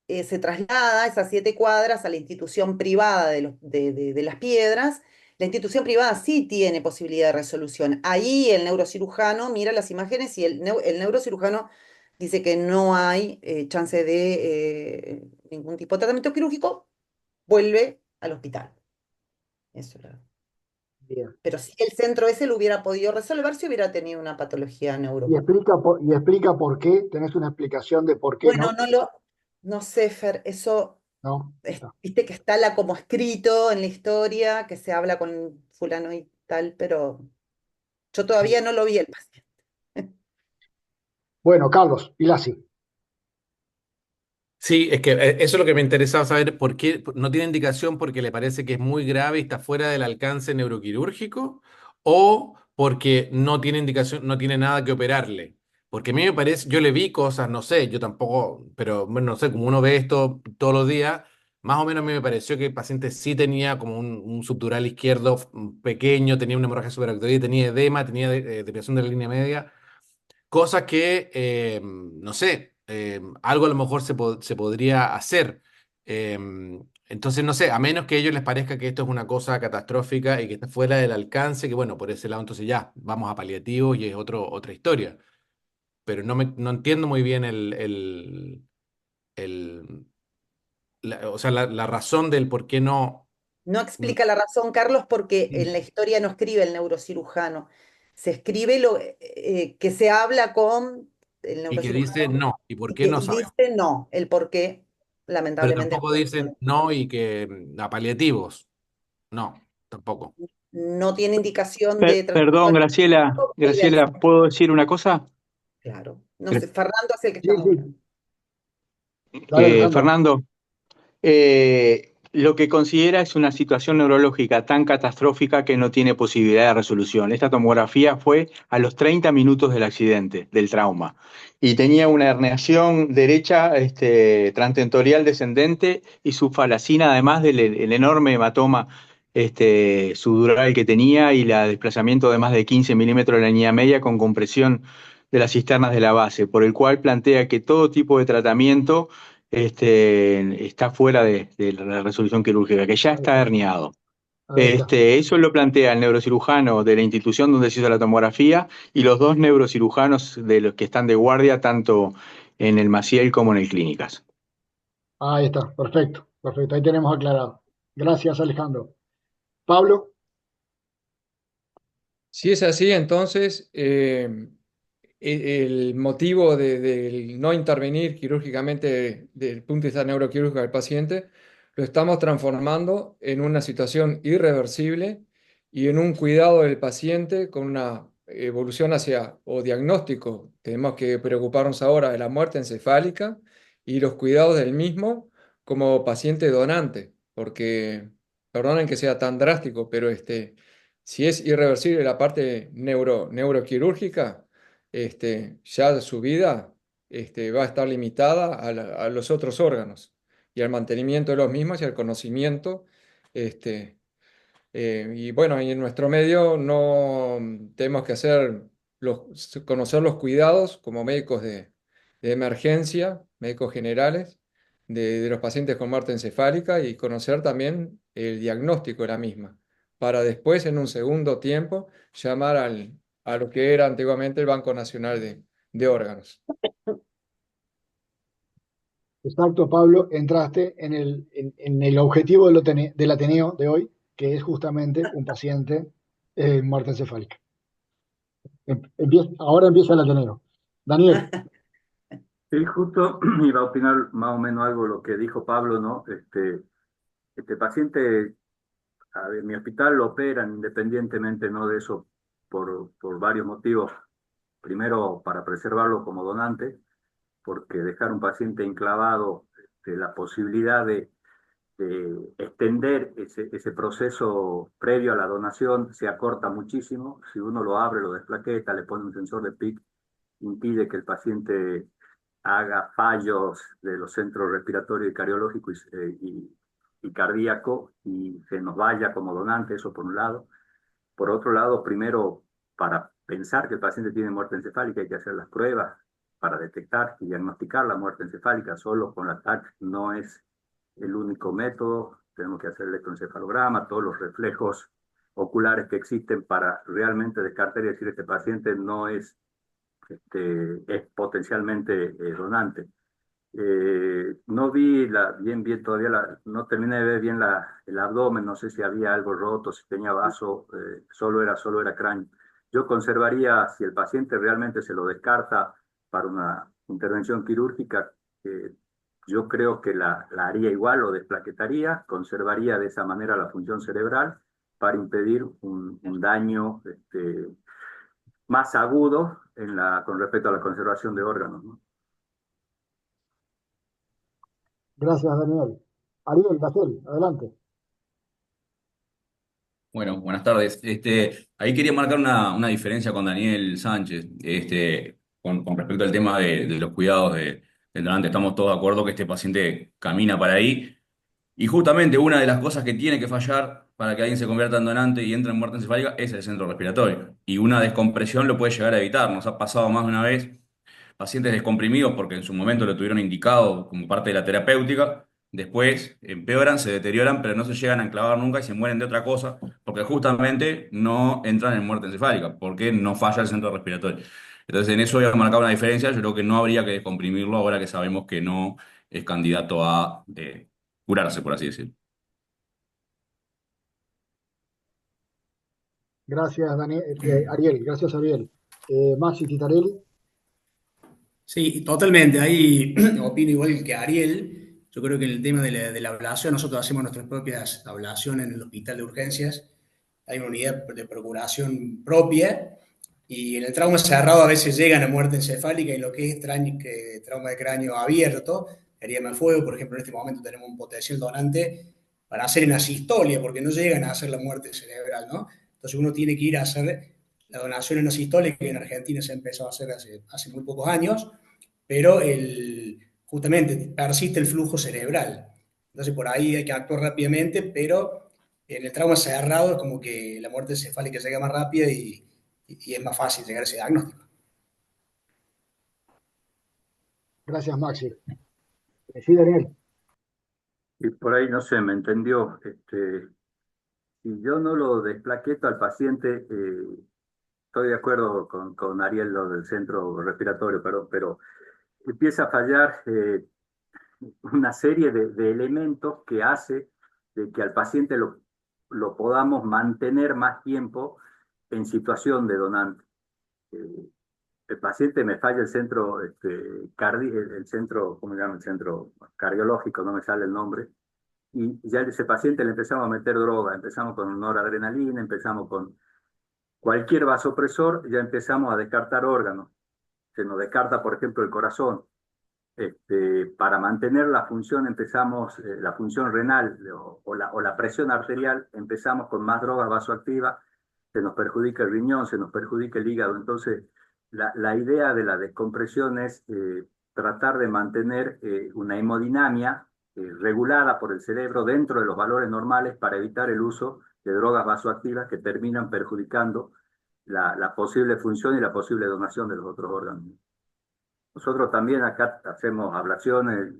se traslada esas 7 cuadras a la institución privada de Las Piedras. La institución privada sí tiene posibilidad de resolución. Ahí el neurocirujano mira las imágenes y el neurocirujano dice que no hay chance de ningún tipo de tratamiento quirúrgico, vuelve al hospital. Eso era. Bien. Pero si el centro ese lo hubiera podido resolver si hubiera tenido una patología Y explica por qué, tenés una explicación de por qué Bueno, no, no sé, Fer, eso, no, está. viste que está como escrito en la historia, que se habla con fulano y tal, pero yo todavía no lo vi el paciente. Bueno, Carlos, Pilasi. Sí, es que eso es lo que me interesaba saber, por qué no tiene indicación porque le parece que es muy grave y está fuera del alcance neuroquirúrgico, o porque no tiene indicación, no tiene nada que operarle. Porque a mí me parece, yo le vi cosas, no sé, yo tampoco, pero bueno, no sé, como uno ve esto todos los días, más o menos a mí me pareció que el paciente sí tenía como un subdural izquierdo pequeño, tenía una hemorragia subaractoidea, tenía edema, tenía depresión de la línea media. Cosas que, no sé, algo a lo mejor se podría hacer. Eh, entonces, no sé, a menos que a ellos les parezca que esto es una cosa catastrófica y que está fuera del alcance, que bueno, por ese lado entonces ya, vamos a paliativos y es otra historia. Pero no entiendo muy bien el- o sea, la razón del por qué no. No mm, explica la razón, Carlos, porque en la historia no escribe el neurocirujano. Se escribe que se habla con el Y que dice neurocirujano no. ¿Y por y qué que no y sabemos? dice no, el por qué, Pero lamentablemente, tampoco dicen no y que a paliativos. No, tampoco. no tiene indicación de tratamiento Perdón, Graciela, quirúrgico y de Graciela, aislamiento. ¿puedo decir una cosa? Claro. No sé, Fernando es el que Sí, está hablando. sí, dale, Alejandro. Fernando, lo que considera es una situación neurológica tan catastrófica que no tiene posibilidad de resolución. Esta tomografía fue a los 30 minutos del accidente, del trauma, y tenía una herniación derecha transtentorial descendente y su falacina, además del el enorme hematoma subdural que tenía y el desplazamiento de más de 15 milímetros de la línea media con compresión de las cisternas de la base, por el cual plantea que todo tipo de tratamiento está fuera de la resolución quirúrgica, que ya Ahí está está, herniado. ahí está. Eso lo plantea el neurocirujano de la institución donde se hizo la tomografía y los dos neurocirujanos de los que están de guardia, tanto en el Maciel como en el Clínicas. Ahí está, perfecto, perfecto. Ahí tenemos aclarado. Gracias, Alejandro. Pablo, Si es así, entonces el motivo del no intervenir quirúrgicamente desde el punto de vista neuroquirúrgico del paciente, lo estamos transformando en una situación irreversible y en un cuidado del paciente con una evolución hacia, o diagnóstico. Tenemos que preocuparnos ahora de la muerte encefálica y los cuidados del mismo como paciente donante, porque, perdonen que sea tan drástico, pero si es irreversible la parte neuroquirúrgica, ya su vida va a estar limitada a los otros órganos y al mantenimiento de los mismos y al conocimiento. Este, y bueno, y en nuestro medio no tenemos que conocer los cuidados como médicos de emergencia, médicos generales, de los pacientes con muerte encefálica y conocer también el diagnóstico de la misma, para después, en un segundo tiempo, llamar a lo que era antiguamente el Banco Nacional de Órganos. Exacto, Pablo, entraste en el objetivo del Ateneo de hoy, que es justamente un paciente muerte encefálica. Ahora empieza el Ateneo. Daniel, Sí, justo iba a opinar más o menos algo lo que dijo Pablo, ¿no? Este paciente, a ver, mi hospital lo operan independientemente, ¿no? De eso por varios motivos. Primero, para preservarlo como donante, porque dejar un paciente enclavado, la posibilidad de extender ese proceso previo a la donación se acorta muchísimo. Si uno lo abre, lo desplaqueta, le pone un sensor de PIC, impide que el paciente haga fallos de los centros respiratorio y cardiológico y cardíaco y se nos vaya como donante, eso por un lado. Por otro lado, primero, para pensar que el paciente tiene muerte encefálica hay que hacer las pruebas para detectar y diagnosticar la muerte encefálica. Solo con la TAC no es el único método. Tenemos que hacer electroencefalograma, todos los reflejos oculares que existen para realmente descartar y decir este paciente no es potencialmente donante. No vi bien todavía, no terminé de ver bien el abdomen, no sé si había algo roto, si tenía vaso, solo era cráneo. Yo conservaría, si el paciente realmente se lo descarta para una intervención quirúrgica, yo creo que la haría igual, lo desplaquetaría, conservaría de esa manera la función cerebral para impedir un daño más agudo con respecto a la conservación de órganos, ¿no? gracias, Daniel. Ariel, Gacel, adelante. Bueno, buenas tardes. Ahí quería marcar una diferencia con Daniel Sánchez, con respecto al tema de los cuidados del donante. Estamos todos de acuerdo que este paciente camina para ahí. Y justamente una de las cosas que tiene que fallar para que alguien se convierta en donante y entre en muerte encefálica es el centro respiratorio. Y una descompresión lo puede llegar a evitar. Nos ha pasado más de una vez pacientes descomprimidos porque en su momento lo tuvieron indicado como parte de la terapéutica. Después empeoran, se deterioran, pero no se llegan a enclavar nunca y se mueren de otra cosa porque justamente no entran en muerte encefálica, porque no falla el centro respiratorio. Entonces, en eso voy a marcar una diferencia. Yo creo que no habría que descomprimirlo ahora que sabemos que no es candidato a curarse, por así decirlo. Gracias, Daniel, Ariel, gracias, Ariel. Maxi Titarelli, Sí, totalmente. Ahí opino igual que Ariel. Yo creo que en el tema de la ablación, nosotros hacemos nuestras propias ablaciones en el hospital de urgencias. Hay una unidad de procuración propia y en el trauma cerrado a veces llegan a muerte encefálica y lo que es trauma de cráneo abierto, herida de fuego, por ejemplo, en este momento tenemos un potencial donante para hacer en asistolia, porque no llegan a hacer la muerte cerebral, ¿no? Entonces uno tiene que ir a hacer la donación en asistolia, que en Argentina se empezó a hacer hace muy pocos años, pero justamente persiste el flujo cerebral. Entonces por ahí hay que actuar rápidamente, pero en el trauma cerrado es como que la muerte encefálica llega más rápida y es más fácil llegar a ese diagnóstico. gracias, Maxi. Sí, Daniel. Y por ahí no se me entendió. Si yo no lo desplaqueto al paciente, estoy de acuerdo con Ariel lo del centro respiratorio, pero empieza a fallar una serie de elementos que hace de que al paciente lo podamos mantener más tiempo en situación de donante. el paciente me falla el centro, el centro, ¿cómo se llama? El centro cardiológico, no me sale el nombre. Y ya a ese paciente le empezamos a meter droga, empezamos con noradrenalina, empezamos con cualquier vasopresor, ya empezamos a descartar órganos. Se nos descarta, por ejemplo, el corazón. Para mantener la función empezamos, la función renal o la presión arterial, empezamos con más drogas vasoactivas, se nos perjudica el riñón, se nos perjudica el hígado. Entonces, la idea de la descompresión es tratar de mantener una hemodinamia regulada por el cerebro dentro de los valores normales para evitar el uso de drogas vasoactivas que terminan perjudicando la posible función y la posible donación de los otros órganos. Nosotros también acá hacemos ablaciones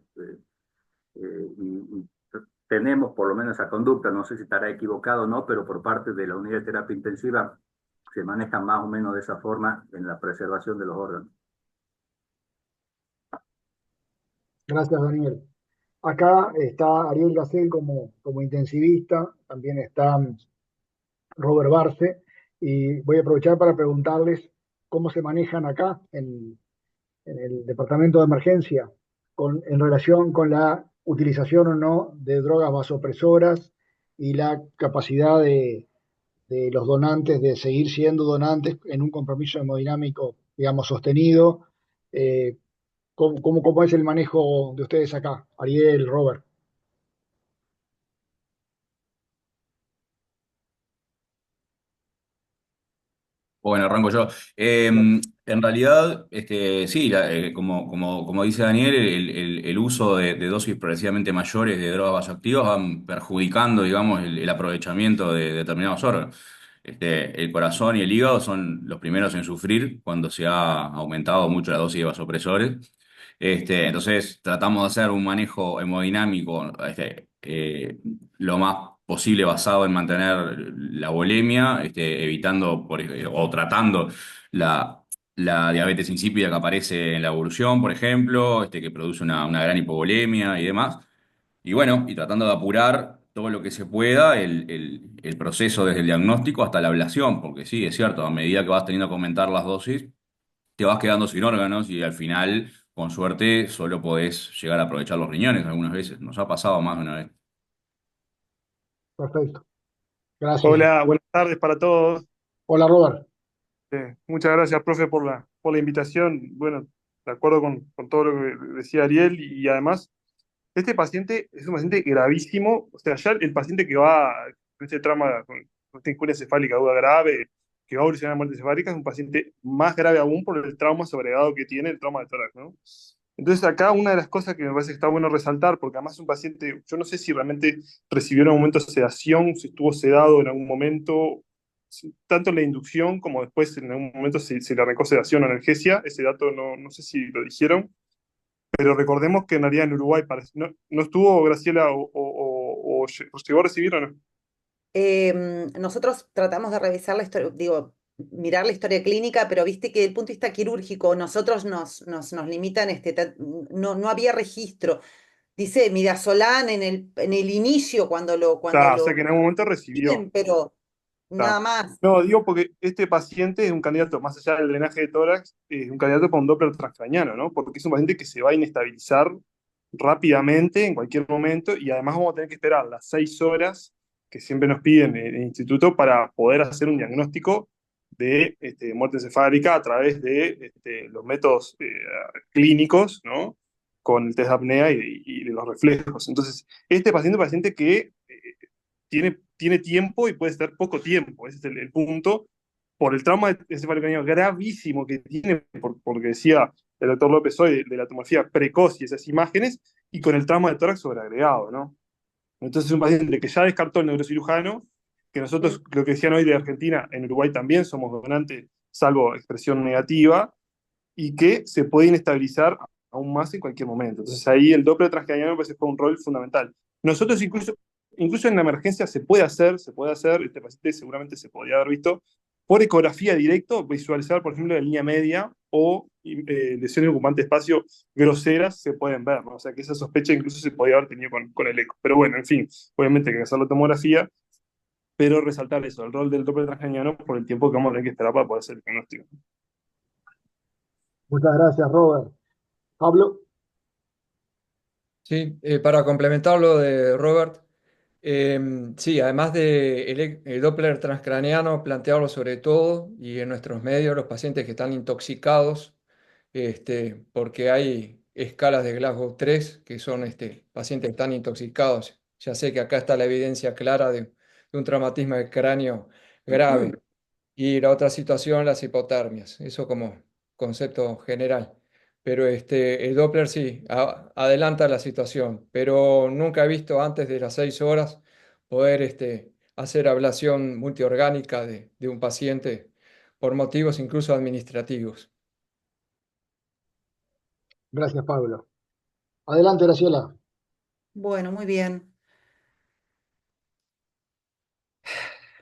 y tenemos por lo menos esa conducta, no sé si estará equivocado o no, pero por parte de la unidad de terapia intensiva se maneja más o menos de esa forma en la preservación de los órganos. Gracias, Daniel. Acá está Ariel Gacel como intensivista, también está Robert Barce, y voy a aprovechar para preguntarles cómo se manejan acá en el departamento de emergencia en relación con la utilización o no de drogas vasopresoras y la capacidad de los donantes de seguir siendo donantes en un compromiso hemodinámico, digamos, sostenido. ¿Cómo es el manejo de ustedes acá, Ariel, Robert? Bueno, arranco yo. En realidad, sí, como dice Daniel, el uso de dosis progresivamente mayores de drogas vasoactivas van perjudicando, digamos, el aprovechamiento de determinados órganos. El corazón y el hígado son los primeros en sufrir cuando se ha aumentado mucho la dosis de vasopresores. Entonces, tratamos de hacer un manejo hemodinámico, lo más posible basado en mantener la volemia, evitando o tratando la diabetes insípida que aparece en la evolución, por ejemplo, que produce una gran hipovolemia y demás. Y bueno, y tratando de apurar todo lo que se pueda el proceso desde el diagnóstico hasta la ablación, porque sí, es cierto, a medida que vas teniendo que aumentar las dosis, te vas quedando sin órganos y al final, con suerte, solo podés llegar a aprovechar los riñones algunas veces. Nos ha pasado más de una vez. Perfecto, gracias. Hola, buenas tardes para todos. Hola, Robert. Muchas gracias, profe, por la invitación. Bueno, de acuerdo con todo lo que decía Ariel, y además, este paciente es un paciente gravísimo. O sea, ya el paciente que va con este trauma, con esta incuria encefálica aguda grave, que va a evolucionar a muerte encefálica, es un paciente más grave aún por el trauma sobreagregado que tiene, el trauma de tórax, ¿no? Entonces, acá una de las cosas que me parece que está bueno resaltar, porque además es un paciente, yo no sé si realmente recibió en algún momento sedación, si estuvo sedado en algún momento, tanto en la inducción como después en algún momento se le arrancó sedación o analgesia. Ese dato no sé si lo dijeron, pero recordemos que en realidad en Uruguay no estuvo Graciela o llegó a recibir o no. Nosotros tratamos de revisar la historia, digo, mirar la historia clínica, pero viste que desde el punto de vista quirúrgico, nosotros nos limitan, no había registro. Dice midazolam en el inicio O sea que en algún momento recibió. piden, pero nada más. No, digo porque este paciente es un candidato, más allá del drenaje de tórax, es un candidato para un Doppler transcraniano, ¿no? Porque es un paciente que se va a inestabilizar rápidamente en cualquier momento, y además vamos a tener que esperar las 6 horas que siempre nos piden en el instituto para poder hacer un diagnóstico de muerte encefálica a través de los métodos clínicos, ¿no? Con el test de apnea y de los reflejos. Entonces, este paciente es un paciente que tiene tiempo y puede estar poco tiempo. Ese es el punto. Por el trauma encefálico gravísimo que tiene, porque decía el doctor López hoy de la tomografía precoz y esas imágenes, y con el trauma de tórax sobreagregado, ¿no? Entonces es un paciente que ya descartó el neurocirujano, que nosotros, lo que decían hoy de Argentina, en Uruguay también somos donantes, salvo expresión negativa, y que se puede inestabilizar aún más en cualquier momento. Entonces ahí el Doppler transcraniano me parece que fue un rol fundamental. Nosotros incluso en la emergencia se puede hacer, este paciente seguramente se podría haber visto, por ecografía directo, visualizar, por ejemplo, la línea media o lesiones ocupantes de espacio groseras se pueden ver, ¿no? O sea que esa sospecha incluso se podía haber tenido con el eco. Pero bueno, en fin, obviamente hay que hacer la tomografía, pero resaltar eso, el rol del Doppler transcraniano por el tiempo que vamos a tener que esperar para poder hacer el diagnóstico. Muchas gracias, Robert. Pablo, Sí, para complementar lo de Robert, sí, además de el Doppler transcraneano, plantearlo sobre todo y en nuestros medios, los pacientes que están intoxicados, porque hay escalas de Glasgow 3 que son pacientes que están intoxicados. Ya sé que acá está la evidencia clara de un traumatismo de cráneo grave. Y la otra situación, las hipotermias, eso como concepto general. Pero el Doppler sí, adelanta la situación, pero nunca he visto antes de las 6 horas poder hacer ablación multiorgánica de un paciente por motivos incluso administrativos. gracias, Pablo. Adelante, Graciela. Bueno, muy bien.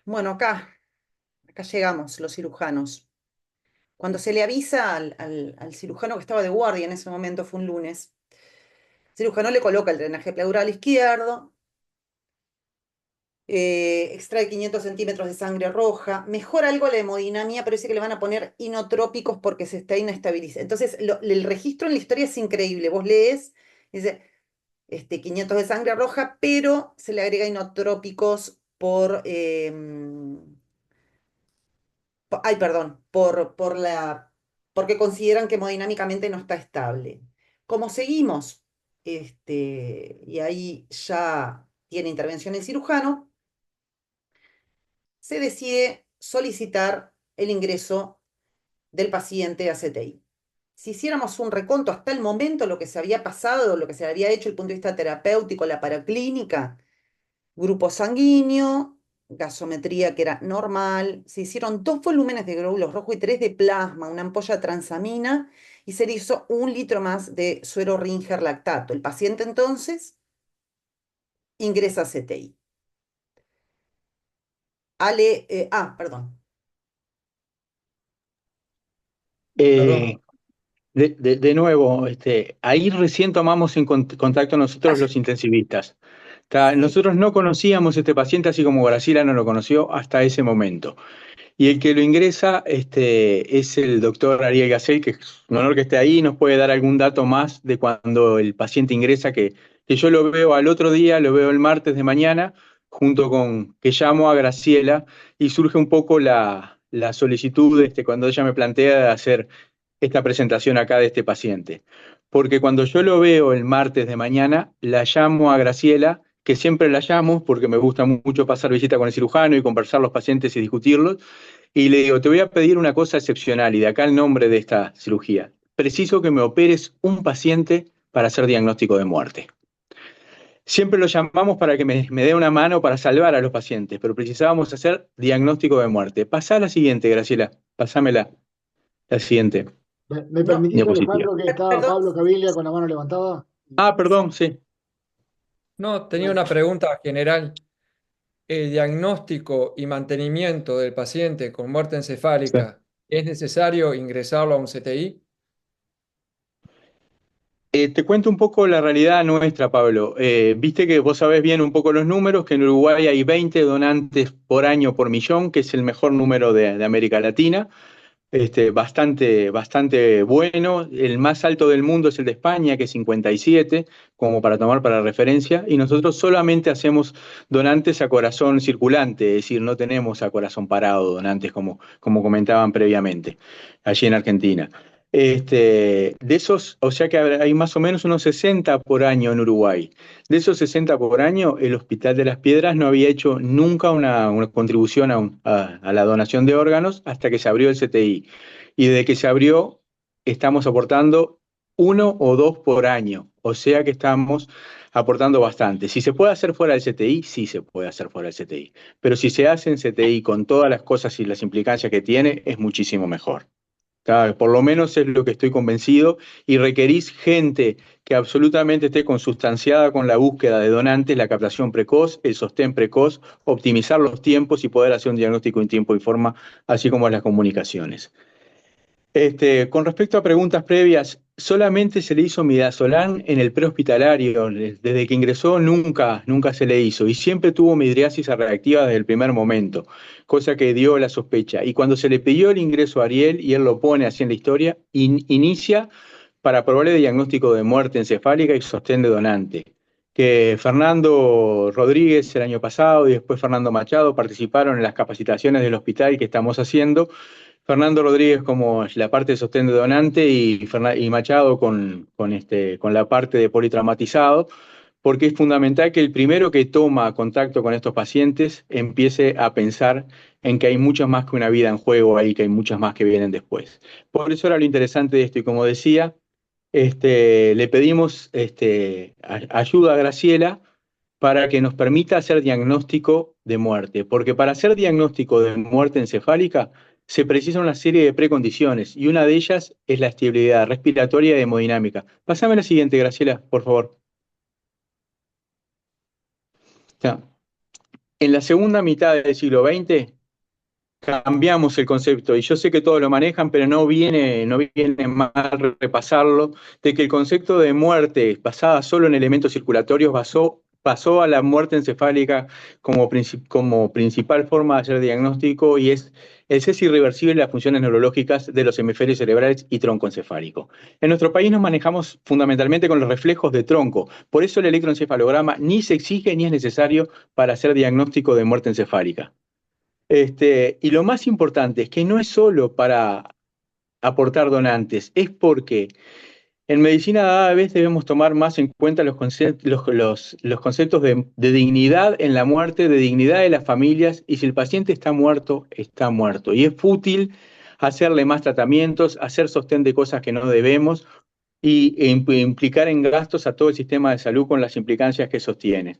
Bueno, acá llegamos, los cirujanos. Cuando se le avisa al cirujano que estaba de guardia en ese momento, fue un lunes, el cirujano le coloca el drenaje pleural izquierdo, extrae 500 centímetros de sangre roja, mejora algo la hemodinamia, pero dice que le van a poner inotrópicos porque se está inestabilizando. Entonces, el registro en la historia es increíble. Vos lees, dice, 500 de sangre roja, pero se le agrega inotrópicos ay, perdón, porque consideran que hemodinámicamente no está estable. Como seguimos, y ahí ya tiene intervención el cirujano, se decide solicitar el ingreso del paciente a CTI. Si hiciéramos un reconto hasta el momento, lo que se había pasado, lo que se había hecho desde el punto de vista terapéutico, la paraclínica, grupo sanguíneo, gasometría que era normal, se hicieron 2 volúmenes de glóbulos rojos y 3 de plasma, una ampolla transamina, y se le hizo 1 litro más de suero Ringer lactato. El paciente entonces ingresa a CTI. Perdón. Eh, de nuevo, ahí recién tomamos en contacto nosotros los intensivistas. Sí. Nosotros no conocíamos este paciente, así como Graciela no lo conoció hasta ese momento. Y el que lo ingresa es el doctor Ariel Gacel, que es un honor que esté ahí, nos puede dar algún dato más de cuando el paciente ingresa, que yo lo veo al otro día, lo veo el martes de mañana, junto con que llamo a Graciela y surge un poco la solicitud cuando ella me plantea de hacer esta presentación acá de este paciente. Porque cuando yo lo veo el martes de mañana, la llamo a Graciela, que siempre la llamo porque me gusta mucho pasar visita con el cirujano y conversar los pacientes y discutirlos, y le digo, te voy a pedir una cosa excepcional, y de acá el nombre de esta cirugía. Preciso que me operes un paciente para hacer diagnóstico de muerte. Siempre lo llamamos para que me dé una mano para salvar a los pacientes, pero precisábamos hacer diagnóstico de muerte. Pasá la siguiente, Graciela, pasámela, la siguiente. ¿Me No, permitís, Diapositiva. Alejandro, que está perdón. Pablo Caviglia con la mano levantada? Perdón, sí. No, tenía una pregunta general. ¿El diagnóstico y mantenimiento del paciente con muerte Sí. encefálica es necesario ingresarlo a un CTI? Te cuento un poco la realidad nuestra, Pablo. Viste que vos sabés bien un poco los números, que en Uruguay hay 20 donantes por año por millón, que es el mejor número de América Latina. Bastante bueno. El más alto del mundo es el de España, que es 57, como para tomar para referencia, y nosotros solamente hacemos donantes a corazón circulante, es decir, no tenemos a corazón parado donantes como comentaban previamente, allí en Argentina. De esos, o sea que hay más o menos unos 60 por año en Uruguay. De esos 60 por año, el Hospital de las Piedras no había hecho nunca una contribución a la donación de órganos hasta que se abrió el CTI. Y desde que se abrió, estamos aportando 1 o 2 por año. O sea que estamos aportando bastante. Si se puede hacer fuera del CTI, sí se puede hacer fuera del CTI. Pero si se hace en CTI con todas las cosas y las implicancias que tiene, es muchísimo mejor. Por lo menos es lo que estoy convencido, y requerís gente que absolutamente esté consustanciada con la búsqueda de donantes, la captación precoz, el sostén precoz, optimizar los tiempos y poder hacer un diagnóstico en tiempo y forma, así como las comunicaciones. Con respecto a preguntas previas, solamente se le hizo midazolam en el prehospitalario. Desde que ingresó nunca se le hizo. Y siempre tuvo midriasis reactiva desde el primer momento, cosa que dio la sospecha. Y cuando se le pidió el ingreso a Ariel, y él lo pone así en la historia, inicia para probarle diagnóstico de muerte encefálica y sostén de donante. Que Fernando Rodríguez el año pasado y después Fernando Machado participaron en las capacitaciones del hospital que estamos haciendo. Fernando Rodríguez como la parte de sostén de donante y Machado con la parte de politraumatizado, porque es fundamental que el primero que toma contacto con estos pacientes empiece a pensar en que hay muchas más que una vida en juego ahí, que hay muchas más que vienen después. Por eso era lo interesante de esto, y como decía, le pedimos ayuda a Graciela para que nos permita hacer diagnóstico de muerte, porque para hacer diagnóstico de muerte encefálica se precisa una serie de precondiciones, y una de ellas es la estabilidad respiratoria y hemodinámica. Pásame la siguiente, Graciela, por favor. Ya. En la segunda mitad del siglo XX cambiamos el concepto, y yo sé que todos lo manejan, pero no viene mal repasarlo, de que el concepto de muerte basada solo en elementos circulatorios pasó a la muerte encefálica como principal forma de hacer diagnóstico, y es irreversible las funciones neurológicas de los hemisferios cerebrales y tronco encefálico. En nuestro país nos manejamos fundamentalmente con los reflejos de tronco, por eso el electroencefalograma ni se exige ni es necesario para hacer diagnóstico de muerte encefálica. Y lo más importante es que no es solo para aportar donantes, es porque en medicina cada vez debemos tomar más en cuenta los conceptos de dignidad en la muerte, de dignidad de las familias, y si el paciente está muerto, está muerto. Y es fútil hacerle más tratamientos, hacer sostén de cosas que no debemos, e implicar en gastos a todo el sistema de salud con las implicancias que sostiene.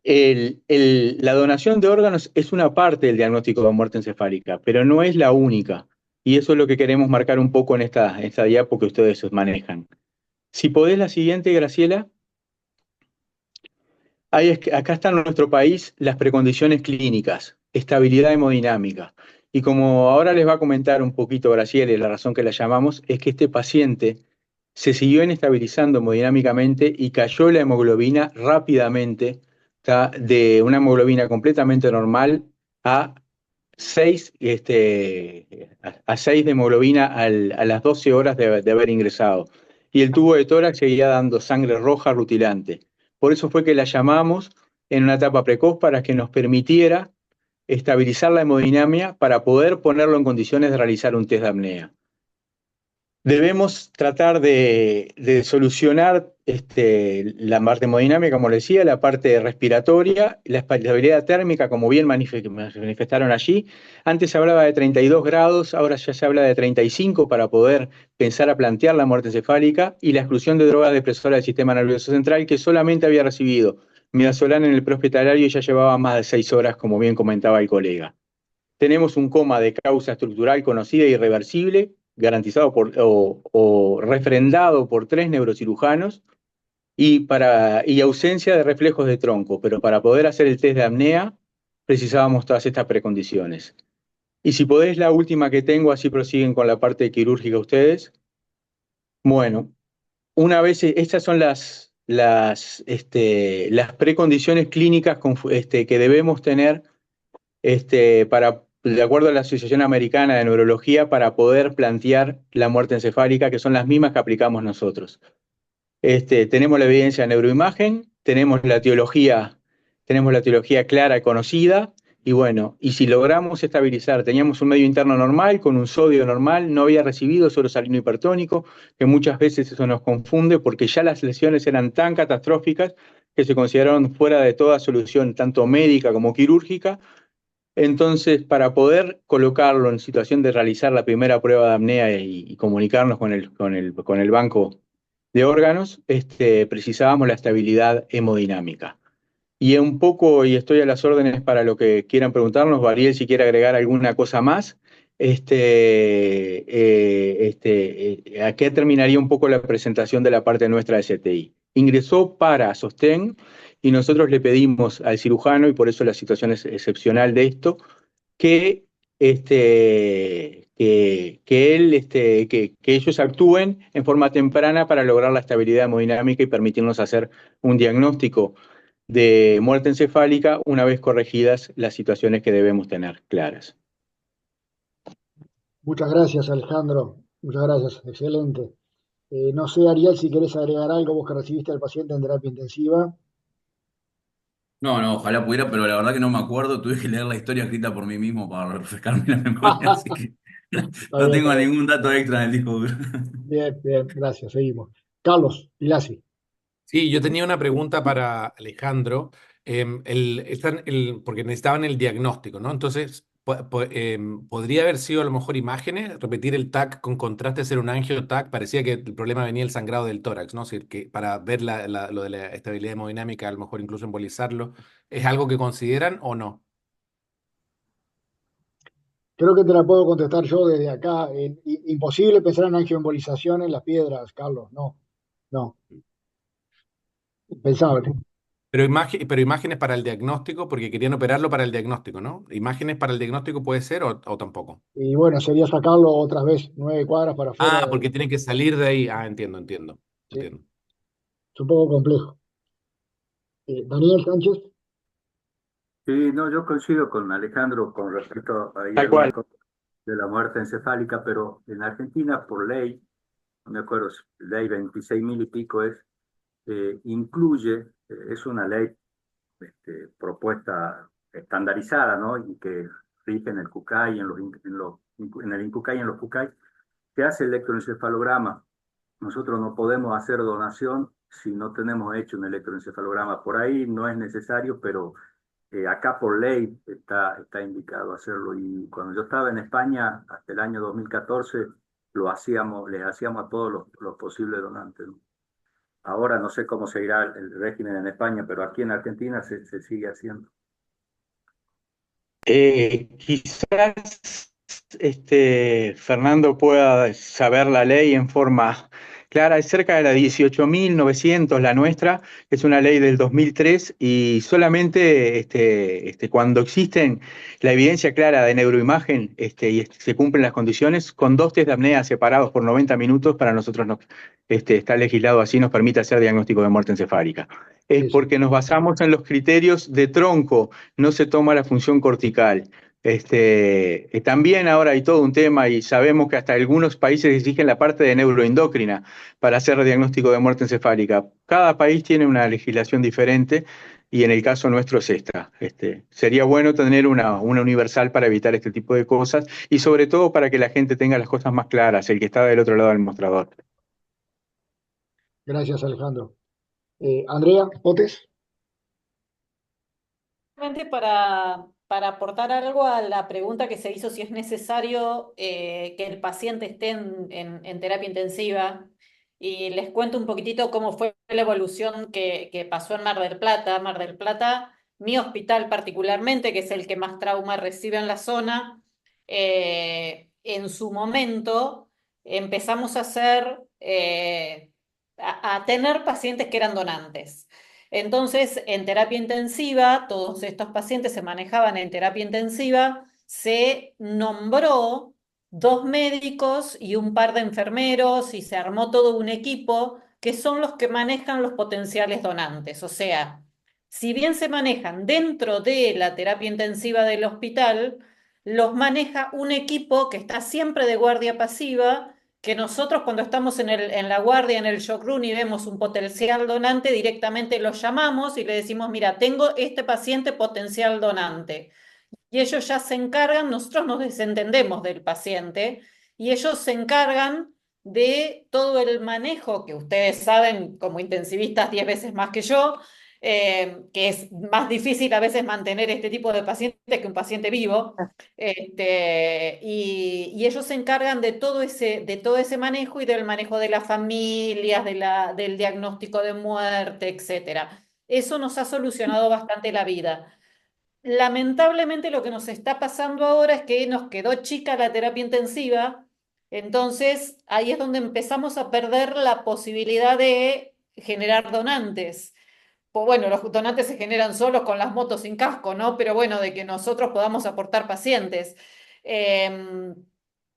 La donación de órganos es una parte del diagnóstico de muerte encefálica, pero no es la única. Y eso es lo que queremos marcar un poco en esta diapo que ustedes manejan. Si podés la siguiente, Graciela. Acá están en nuestro país las precondiciones clínicas, estabilidad hemodinámica. Y como ahora les va a comentar un poquito Graciela, y la razón que la llamamos, es que este paciente se siguió inestabilizando hemodinámicamente y cayó la hemoglobina rápidamente, de una hemoglobina completamente normal a 6 de hemoglobina a las 12 horas de haber ingresado. Y el tubo de tórax seguía dando sangre roja rutilante. Por eso fue que la llamamos en una etapa precoz, para que nos permitiera estabilizar la hemodinamia para poder ponerlo en condiciones de realizar un test de apnea. Debemos tratar de solucionar la parte hemodinámica, como les decía, la parte respiratoria, la estabilidad térmica, como bien manifestaron allí. Antes se hablaba de 32 grados, ahora ya se habla de 35 para poder pensar a plantear la muerte encefálica, y la exclusión de drogas depresoras del sistema nervioso central, que solamente había recibido midazolam en el prehospitalario y ya llevaba más de 6 horas, como bien comentaba el colega. Tenemos un coma de causa estructural conocida e irreversible, garantizado o refrendado por 3 neurocirujanos, y ausencia de reflejos de tronco, pero para poder hacer el test de apnea precisábamos todas estas precondiciones. Y si podés la última que tengo, así prosiguen con la parte quirúrgica ustedes. Bueno, una vez, estas son las precondiciones clínicas que debemos tener de acuerdo a la Asociación Americana de Neurología, para poder plantear la muerte encefálica, que son las mismas que aplicamos nosotros. Tenemos la evidencia de neuroimagen, tenemos la etiología clara y conocida, y bueno, y si logramos estabilizar, teníamos un medio interno normal, con un sodio normal, no había recibido suero salino hipertónico, que muchas veces eso nos confunde, porque ya las lesiones eran tan catastróficas que se consideraron fuera de toda solución, tanto médica como quirúrgica. Entonces, para poder colocarlo en situación de realizar la primera prueba de apnea y comunicarnos con el banco de órganos, precisábamos la estabilidad hemodinámica. Y un poco, y estoy a las órdenes para lo que quieran preguntarnos, Ariel, si quiere agregar alguna cosa más, acá terminaría un poco la presentación de la parte nuestra de CTI. Ingresó para sostén, y nosotros le pedimos al cirujano, y por eso la situación es excepcional de esto, que que ellos actúen en forma temprana para lograr la estabilidad hemodinámica y permitirnos hacer un diagnóstico de muerte encefálica una vez corregidas las situaciones que debemos tener claras. Muchas gracias, Alejandro. Muchas gracias. Excelente. No sé, Ariel, si querés agregar algo, vos que recibiste al paciente en terapia intensiva. No, no, ojalá pudiera, pero la verdad que no me acuerdo. Tuve que leer la historia escrita por mí mismo para refrescarme la memoria, así que Está no bien, está tengo bien. ningún dato extra en el disco duro. Bien, bien, gracias. Seguimos. Carlos Pilasi. Sí, yo tenía una pregunta para Alejandro, porque necesitaban el diagnóstico, ¿no? Entonces, ¿podría haber sido a lo mejor imágenes? Repetir el TAC con contraste, hacer un angio-TAC, parecía que el problema venía el sangrado del tórax, ¿no? Es decir, que para ver lo de la estabilidad hemodinámica, a lo mejor incluso embolizarlo, ¿es algo que consideran o no? Creo que te la puedo contestar yo desde acá. Imposible pensar en angioembolización en las piedras, Carlos. No, no. Impensable. Pero imágenes para el diagnóstico, porque querían operarlo para el diagnóstico, ¿no? ¿Imágenes para el diagnóstico puede ser o tampoco? Y bueno, sería sacarlo otra vez 9 cuadras para afuera. Ah, porque tienen que salir de ahí. Ah, entiendo, entiendo, Sí, entiendo. es un poco complejo. Daniel Sánchez. Sí, no, yo coincido con Alejandro con respecto a ahí Tal algunas cual. cosas de la muerte encefálica, pero en Argentina, por ley, no me acuerdo, ley 26.000 y pico incluye, es una ley propuesta estandarizada, ¿no? Y que rige en el CUCAI, en el INCUCAI y en los CUCAI, se hace electroencefalograma. Nosotros no podemos hacer donación si no tenemos hecho un electroencefalograma. Por ahí no es necesario, pero acá por ley está indicado hacerlo. Y cuando yo estaba en España, hasta el año 2014, les hacíamos a todos los posibles donantes, ¿no? Ahora no sé cómo seguirá el régimen en España, pero aquí en Argentina se sigue haciendo. Quizás Fernando pueda saber la ley en forma clara. Es cerca de la 18.900 la nuestra, que es una ley del 2003 y solamente cuando existen la evidencia clara de neuroimagen y se cumplen las condiciones, con 2 test de apnea separados por 90 minutos, para nosotros está legislado así, nos permite hacer diagnóstico de muerte encefálica. Es Sí, sí. porque nos basamos en los criterios de tronco, no se toma la función cortical. También ahora hay todo un tema y sabemos que hasta algunos países exigen la parte de neuroendocrina para hacer diagnóstico de muerte encefálica. Cada país tiene una legislación diferente y en el caso nuestro es esta. Sería bueno tener una universal para evitar este tipo de cosas y sobre todo para que la gente tenga las cosas más claras, el que está del otro lado del mostrador. Gracias, Alejandro. Andrea Potes. Solamente para aportar algo a la pregunta que se hizo, si es necesario que el paciente esté en terapia intensiva, y les cuento un poquitito cómo fue la evolución que pasó en Mar del Plata. Mar del Plata, mi hospital particularmente, que es el que más trauma recibe en la zona, en su momento empezamos a hacer, a tener pacientes que eran donantes. Entonces, en terapia intensiva, todos estos pacientes se manejaban en terapia intensiva, se nombró 2 médicos y un par de enfermeros y se armó todo un equipo que son los que manejan los potenciales donantes. O sea, si bien se manejan dentro de la terapia intensiva del hospital, los maneja un equipo que está siempre de guardia pasiva, que nosotros cuando estamos en la guardia, en el shock room y vemos un potencial donante, directamente lo llamamos y le decimos, mira, tengo este paciente potencial donante. Y ellos ya se encargan, nosotros nos desentendemos del paciente y ellos se encargan de todo el manejo que ustedes saben como intensivistas 10 veces más que yo, que es más difícil a veces mantener este tipo de pacientes que un paciente vivo. Y ellos se encargan de todo ese manejo y del manejo de las familias, del diagnóstico de muerte, etcétera. Eso nos ha solucionado bastante la vida. Lamentablemente lo que nos está pasando ahora es que nos quedó chica la terapia intensiva, entonces ahí es donde empezamos a perder la posibilidad de generar donantes. Pues bueno, los donantes se generan solos con las motos sin casco, ¿no? Pero bueno, de que nosotros podamos aportar pacientes.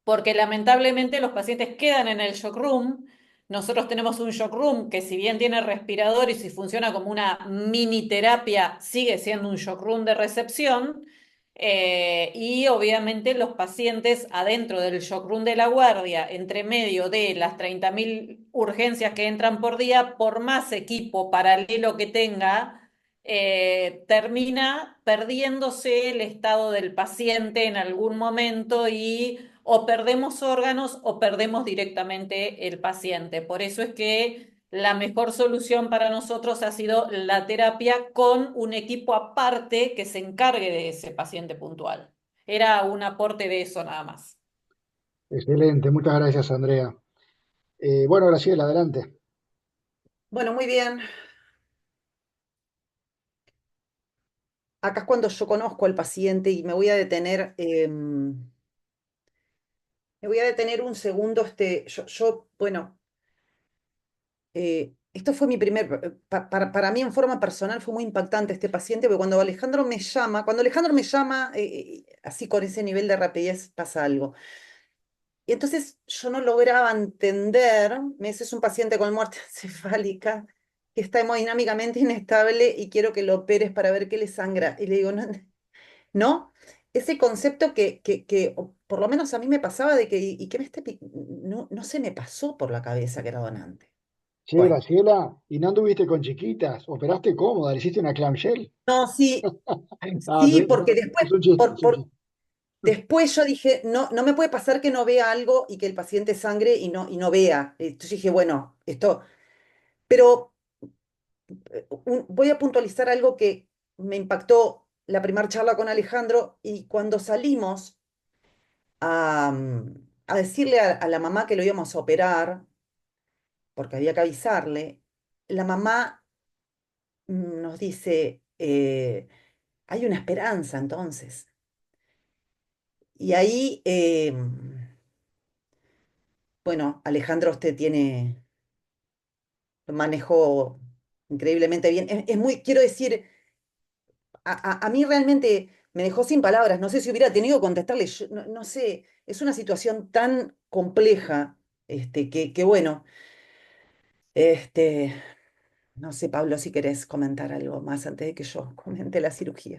porque lamentablemente los pacientes quedan en el shock room. Nosotros tenemos un shock room que si bien tiene respirador y si funciona como una mini terapia, sigue siendo un shock room de recepción. Y obviamente los pacientes adentro del shock room de la guardia, entre medio de las 30.000 urgencias que entran por día, por más equipo paralelo que tenga, termina perdiéndose el estado del paciente en algún momento y o perdemos órganos o perdemos directamente el paciente. Por eso es que la mejor solución para nosotros ha sido la terapia con un equipo aparte que se encargue de ese paciente puntual. Era un aporte de eso nada más. Excelente, muchas gracias, Andrea. Bueno, Graciela, adelante. Bueno, muy bien. Acá es cuando yo conozco al paciente y me voy a detener, me voy a detener un segundo. Bueno, esto fue mi para mí en forma personal fue muy impactante este paciente, porque cuando Alejandro me llama, así con ese nivel de rapidez pasa algo. Y entonces yo no lograba entender, me dice, es un paciente con muerte encefálica que está hemodinámicamente inestable y quiero que lo operes para ver qué le sangra. Y le digo, no, ¿no? Ese concepto o por lo menos a mí me pasaba de que, ¿y qué no, no se me pasó por la cabeza que era donante. Che, Bueno, Graciela, ¿y no anduviste con chiquitas? ¿Operaste cómoda? ¿Le hiciste una clamshell? no, sí, Ah, sí, porque es un chiste, es un chiste. después yo dije, no, no me puede pasar que no vea algo y que el paciente sangre y no vea. Entonces dije, bueno, pero voy a puntualizar algo que me impactó la primera charla con Alejandro y cuando salimos a decirle a la mamá que lo íbamos a operar, porque había que avisarle, la mamá nos dice, hay una esperanza entonces. Y ahí, bueno, Alejandro lo manejó increíblemente bien. Quiero decir, a mí realmente me dejó sin palabras. No sé si hubiera tenido que contestarle, no, no sé, es una situación tan compleja, que bueno, este, no sé, Pablo, si querés comentar algo más antes de que yo comente la cirugía.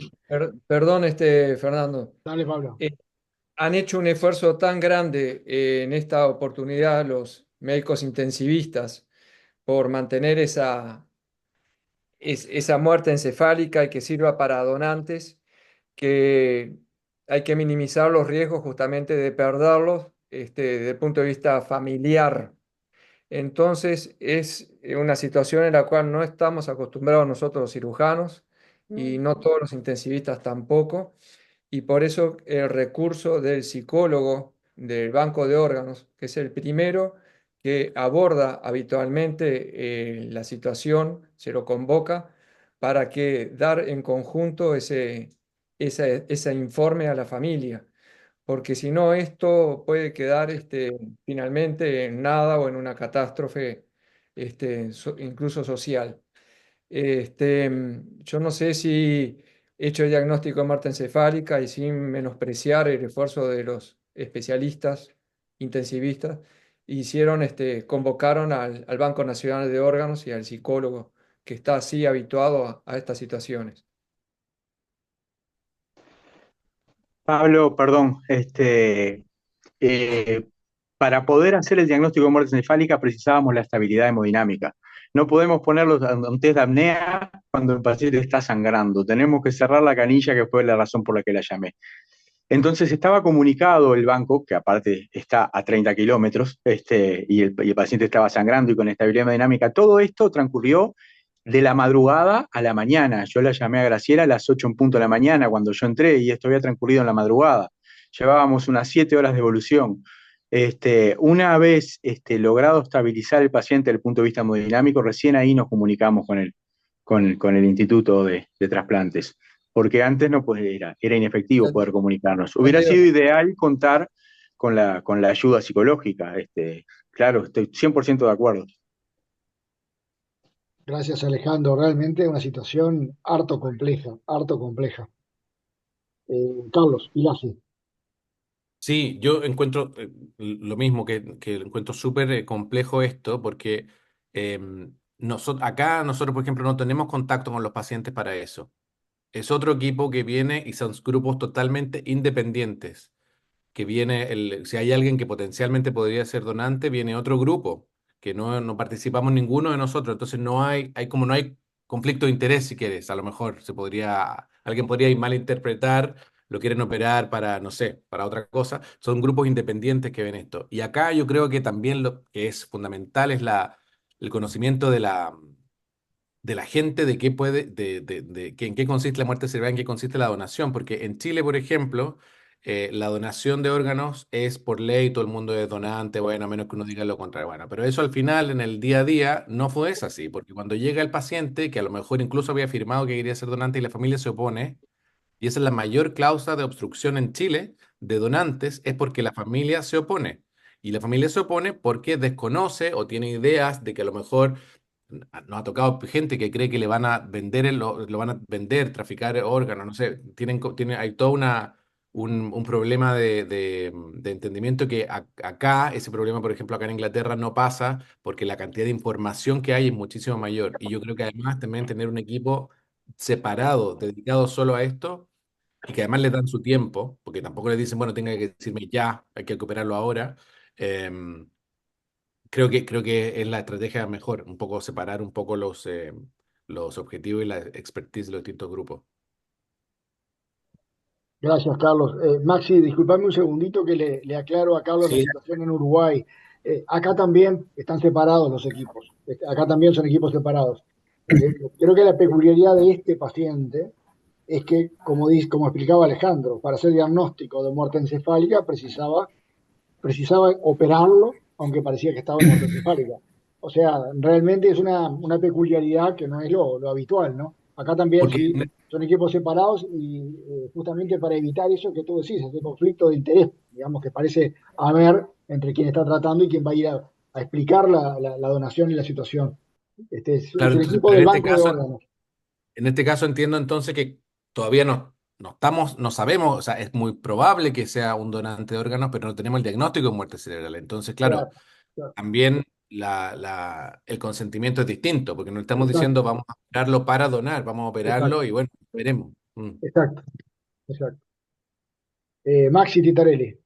Perdón, Fernando. Dale, Pablo. Han hecho un esfuerzo tan grande en esta oportunidad los médicos intensivistas por mantener esa muerte encefálica y que sirva para donantes, que hay que minimizar los riesgos justamente de perderlos desde el punto de vista familiar. Entonces es una situación en la cual no estamos acostumbrados nosotros los cirujanos y Mm, no todos los intensivistas tampoco. Y por eso el recurso del psicólogo del banco de órganos, que es el primero que aborda habitualmente la situación, se lo convoca para que dar en conjunto ese informe a la familia, porque si no esto puede quedar finalmente en nada o en una catástrofe incluso social. Yo no sé si hecho el diagnóstico de muerte encefálica y sin menospreciar el esfuerzo de los especialistas intensivistas, convocaron al Banco Nacional de Órganos y al psicólogo que está así habituado a estas situaciones. Pablo, perdón, eh, para poder hacer el diagnóstico de muerte encefálica precisábamos la estabilidad hemodinámica. No podemos ponerlo a un test de apnea cuando el paciente está sangrando. Tenemos que cerrar la canilla, que fue la razón por la que la llamé. Entonces estaba comunicado el banco, que aparte está a 30 kilómetros, y el paciente estaba sangrando y con estabilidad hemodinámica. Todo esto transcurrió de la madrugada a la mañana. Yo la llamé a Graciela a las 8 en punto de la mañana cuando yo entré y esto había transcurrido en la madrugada. Llevábamos unas 7 horas de evolución. Una vez logrado estabilizar el paciente desde el punto de vista hemodinámico, recién ahí nos comunicamos con el Instituto de Trasplantes, porque antes no era inefectivo poder comunicarnos. Hubiera sido Entendido. ideal contar con la ayuda psicológica. Claro, estoy 100% de acuerdo. Gracias, Alejandro. Realmente una situación harto compleja, harto compleja. Carlos, Pilaci. Sí, yo encuentro lo mismo, que encuentro súper complejo esto, porque acá nosotros, por ejemplo, no tenemos contacto con los pacientes para eso. Es otro equipo que viene y son grupos totalmente independientes, que viene, si hay alguien que potencialmente podría ser donante, viene otro grupo, que no participamos ninguno de nosotros, entonces no hay conflicto de interés, si quieres, a lo mejor alguien podría malinterpretar, lo quieren operar para, no sé, para otra cosa, son grupos independientes que ven esto. Y acá yo creo que también lo que es fundamental es el conocimiento de la gente de qué puede, en qué consiste la muerte cerebral, en qué consiste la donación, porque en Chile, por ejemplo, la donación de órganos es por ley, todo el mundo es donante, bueno, a menos que uno diga lo contrario, bueno, pero eso al final, en el día a día, no fue así, porque cuando llega el paciente, que a lo mejor incluso había afirmado que quería ser donante y la familia se opone, y esa es la mayor causa de obstrucción en Chile de donantes, es porque la familia se opone. Y la familia se opone porque desconoce o tiene ideas de que a lo mejor nos ha tocado gente que cree que le van a vender, lo van a vender, traficar órganos, no sé, hay todo un problema de entendimiento que acá, ese problema, por ejemplo, acá en Inglaterra no pasa porque la cantidad de información que hay es muchísimo mayor. Y yo creo que además también tener un equipo separado, dedicado solo a esto, y que además le dan su tiempo, porque tampoco le dicen, bueno, tenga que decirme ya, hay que recuperarlo ahora. em, creo que es la estrategia mejor, un poco separar un poco los objetivos y la expertise de los distintos grupos. Gracias, Carlos. Maxi, disculpame un segundito que le aclaro a Carlos la Sí, situación en Uruguay. Acá también están separados los equipos. Acá también son equipos separados. Creo que la peculiaridad de este paciente es que, como explicaba Alejandro, para hacer diagnóstico de muerte encefálica precisaba operarlo, aunque parecía que estaba en muerte encefálica. O sea, realmente es una peculiaridad que no es lo habitual, ¿no? Acá también Porque sí son equipos separados y justamente para evitar eso que tú decís, ese conflicto de interés, digamos, que parece haber entre quien está tratando y quien va a ir a explicar la donación y la situación. Es claro, el entonces, equipo pero del banco de órganos. en este caso entiendo entonces que todavía no sabemos, o sea, es muy probable que sea un donante de órganos, pero no tenemos el diagnóstico de muerte cerebral. Entonces, claro, Claro, claro, también el consentimiento es distinto, porque no estamos exacto, diciendo vamos a operarlo para donar, vamos a operarlo exacto, y bueno, veremos. Mm. exacto, exacto. Maxi Titarelli.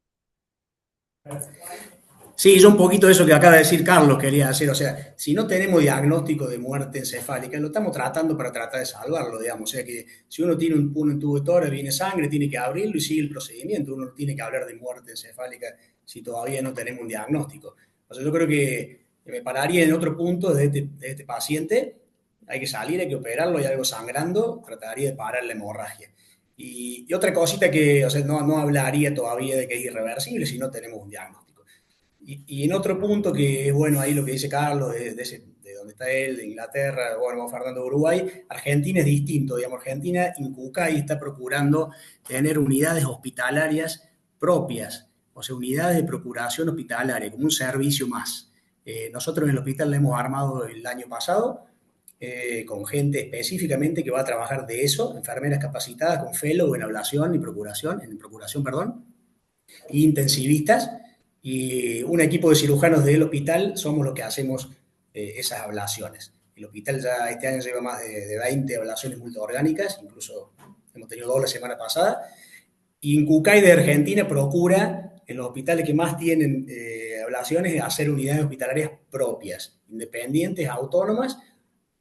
sí, yo un poquito de eso que acaba de decir Carlos quería hacer. O sea, si no tenemos diagnóstico de muerte encefálica, lo estamos tratando para tratar de salvarlo, digamos. O sea que si uno tiene un tubo de tórax, viene sangre, tiene que abrirlo y sigue el procedimiento. Uno no tiene que hablar de muerte encefálica si todavía no tenemos un diagnóstico. O sea, yo creo que me pararía en otro punto de este paciente. Hay que salir, hay que operarlo, hay algo sangrando, trataría de parar la hemorragia. Y otra cosita que, o sea, no hablaría todavía de que es irreversible si no tenemos un diagnóstico. Y en otro punto que es bueno ahí lo que dice Carlos, de donde está él, de Inglaterra, bueno, Fernando de Uruguay, Argentina es distinto, digamos, Argentina, Incucay está procurando tener unidades hospitalarias propias, o sea, unidades de procuración hospitalaria, como un servicio más. Nosotros en el hospital la hemos armado el año pasado, con gente específicamente que va a trabajar de eso, enfermeras capacitadas con fellow en ablación y procuración, perdón, intensivistas, y un equipo de cirujanos del hospital somos los que hacemos esas ablaciones. El hospital ya este año lleva más de 20 ablaciones multiorgánicas, incluso hemos tenido 2 la semana pasada. Y Incucay de Argentina procura, en los hospitales que más tienen ablaciones, hacer unidades hospitalarias propias, independientes, autónomas,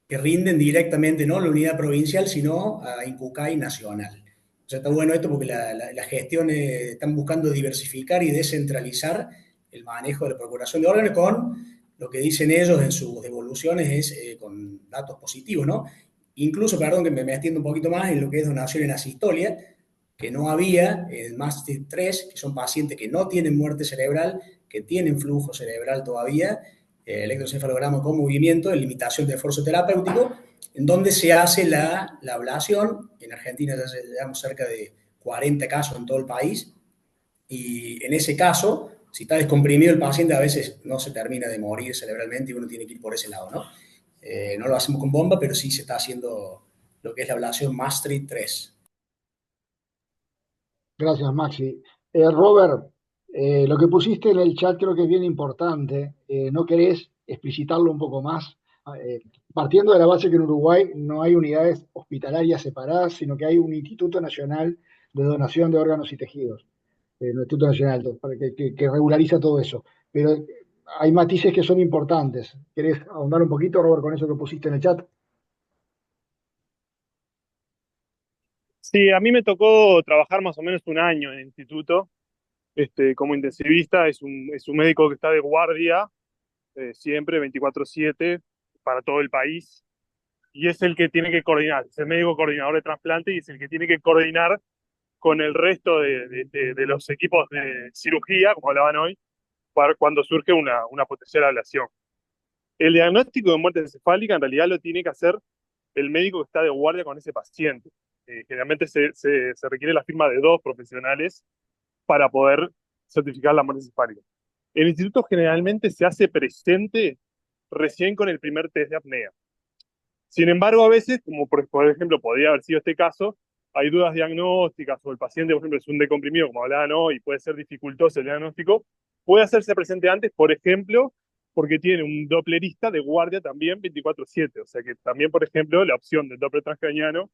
que rinden directamente no a la unidad provincial, sino a Incucay nacional. O sea, está bueno esto porque la gestión están buscando diversificar y descentralizar el manejo de la procuración de órganos con lo que dicen ellos en sus devoluciones es con datos positivos, ¿no? Incluso, perdón que me extiendo un poquito más en lo que es donación en asistolia, que no había en MASTER 3, que son pacientes que no tienen muerte cerebral, que tienen flujo cerebral todavía, electroencefalograma con movimiento, de limitación de esfuerzo terapéutico, en donde se hace la ablación. En Argentina ya llevamos cerca de 40 casos en todo el país, y en ese caso, si está descomprimido el paciente, a veces no se termina de morir cerebralmente y uno tiene que ir por ese lado, ¿no? No lo hacemos con bomba, pero sí se está haciendo lo que es la ablación Maastricht 3. Gracias, Maxi. Robert, Lo que pusiste en el chat creo que es bien importante. ¿No querés explicitarlo un poco más? Eh, Partiendo de la base que en Uruguay no hay unidades hospitalarias separadas, sino que hay un Instituto Nacional de Donación de Órganos y Tejidos, el Instituto Nacional, para que regulariza todo eso. Pero hay matices que son importantes. ¿Querés ahondar un poquito, Robert, con eso que pusiste en el chat? Sí, a mí me tocó trabajar más o menos un año en el instituto, como intensivista. Es un médico que está de guardia siempre 24/7 para todo el país, y es el que tiene que coordinar, es el médico coordinador de trasplante y es el que tiene que coordinar con el resto de los equipos de cirugía, como hablaban hoy, para cuando surge una potencial ablación. El diagnóstico de muerte encefálica en realidad lo tiene que hacer el médico que está de guardia con ese paciente. Generalmente se requiere la firma de dos profesionales para poder certificar la muerte encefálica. El instituto generalmente se hace presente recién con el primer test de apnea. Sin embargo, a veces, como por ejemplo podría haber sido este caso, hay dudas diagnósticas o el paciente, por ejemplo, es un decomprimido, como hablaban hoy, y puede ser dificultoso el diagnóstico, puede hacerse presente antes, por ejemplo, porque tiene un dopplerista de guardia también 24/7. O sea que también, por ejemplo, la opción del Doppler transcraniano,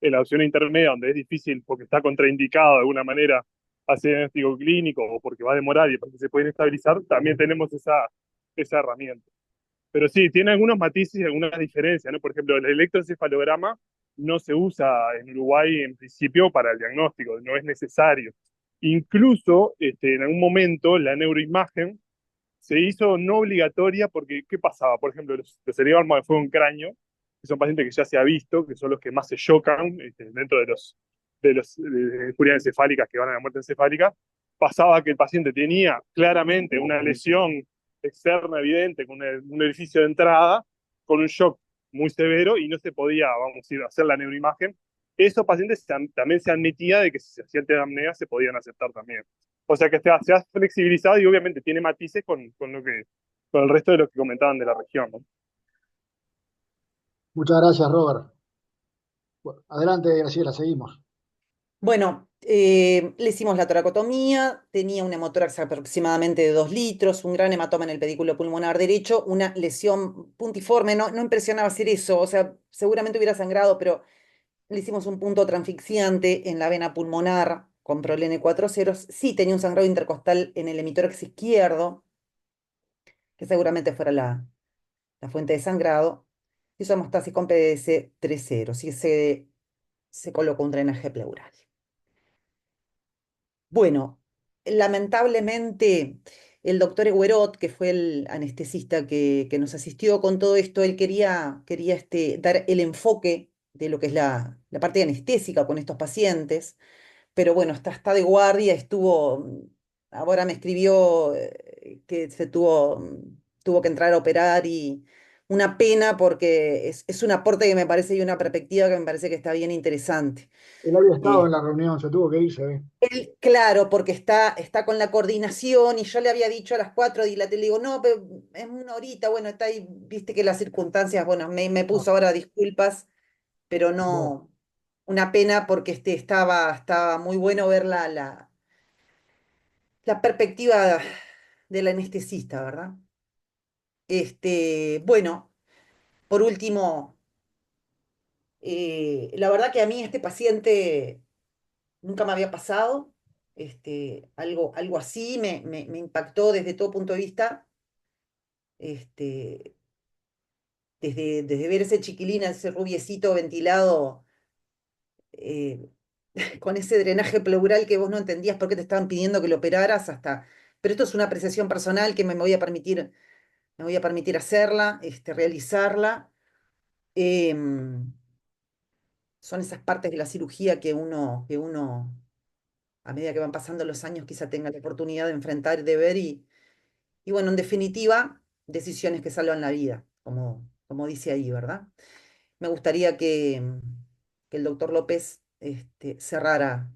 en la opción intermedia, donde es difícil porque está contraindicado de alguna manera hacer diagnóstico clínico o porque va a demorar y porque se puede estabilizar, también tenemos esa herramienta. Pero sí, tiene algunos matices y algunas diferencias, ¿no? Por ejemplo, el electroencefalograma no se usa en Uruguay en principio para el diagnóstico, no es necesario. Incluso, en algún momento, la neuroimagen se hizo no obligatoria porque, ¿qué pasaba? Por ejemplo, los heridos de fuego en cráneo, que son pacientes que ya se ha visto, que son los que más se chocan dentro de injurias encefálicas que van a la muerte encefálica, pasaba que el paciente tenía claramente una lesión externa evidente con un orificio de entrada, con un shock muy severo y no se podía, vamos a decir, hacer la neuroimagen. Esos pacientes también se admitía de que si se hacía el test de apnea se podían aceptar también. O sea que se ha flexibilizado y obviamente tiene matices con el resto de lo que comentaban de la región, ¿no? Muchas gracias, Robert. Bueno, adelante, Graciela, seguimos. Bueno, le hicimos la toracotomía, tenía un hemotórax aproximadamente de 2 litros, un gran hematoma en el pedículo pulmonar derecho, una lesión puntiforme, no impresionaba hacer eso, o sea, seguramente hubiera sangrado, pero le hicimos un punto transfixiante en la vena pulmonar con prolene 4 ceros. Sí, tenía un sangrado intercostal en el hemitórax izquierdo, que seguramente fuera la fuente de sangrado. Hizo hemostasis con PDS 3 ceros y se colocó un drenaje pleural. Bueno, lamentablemente el doctor Eguerot, que fue el anestesista que nos asistió con todo esto, él quería dar el enfoque de lo que es la parte anestésica con estos pacientes, pero bueno, está de guardia, ahora me escribió que tuvo que entrar a operar y una pena porque es un aporte que me parece y una perspectiva que me parece que está bien interesante. Él había estado Eh, en la reunión, se tuvo que ir, se ve. Claro, porque está con la coordinación y yo le había dicho a las 4 y le digo, no, pero es una horita, bueno, está ahí, viste que las circunstancias, bueno, me Ah, puso ahora disculpas, pero no. no, una pena porque estaba muy bueno ver la perspectiva del anestesista, ¿verdad? Bueno, por último, la verdad que a mí este paciente nunca me había pasado, algo así, me impactó desde todo punto de vista, este, desde ver ese chiquilín, ese rubiecito ventilado, eh, con ese drenaje pleural que vos no entendías por qué te estaban pidiendo que lo operaras pero esto es una apreciación personal que me voy a permitir hacerla, realizarla. Em, Son esas partes de la cirugía que uno a medida que van pasando los años, quizá tenga la oportunidad de enfrentar, de ver y bueno, en definitiva, decisiones que salvan la vida, como dice ahí, ¿verdad? Me gustaría que el doctor López cerrara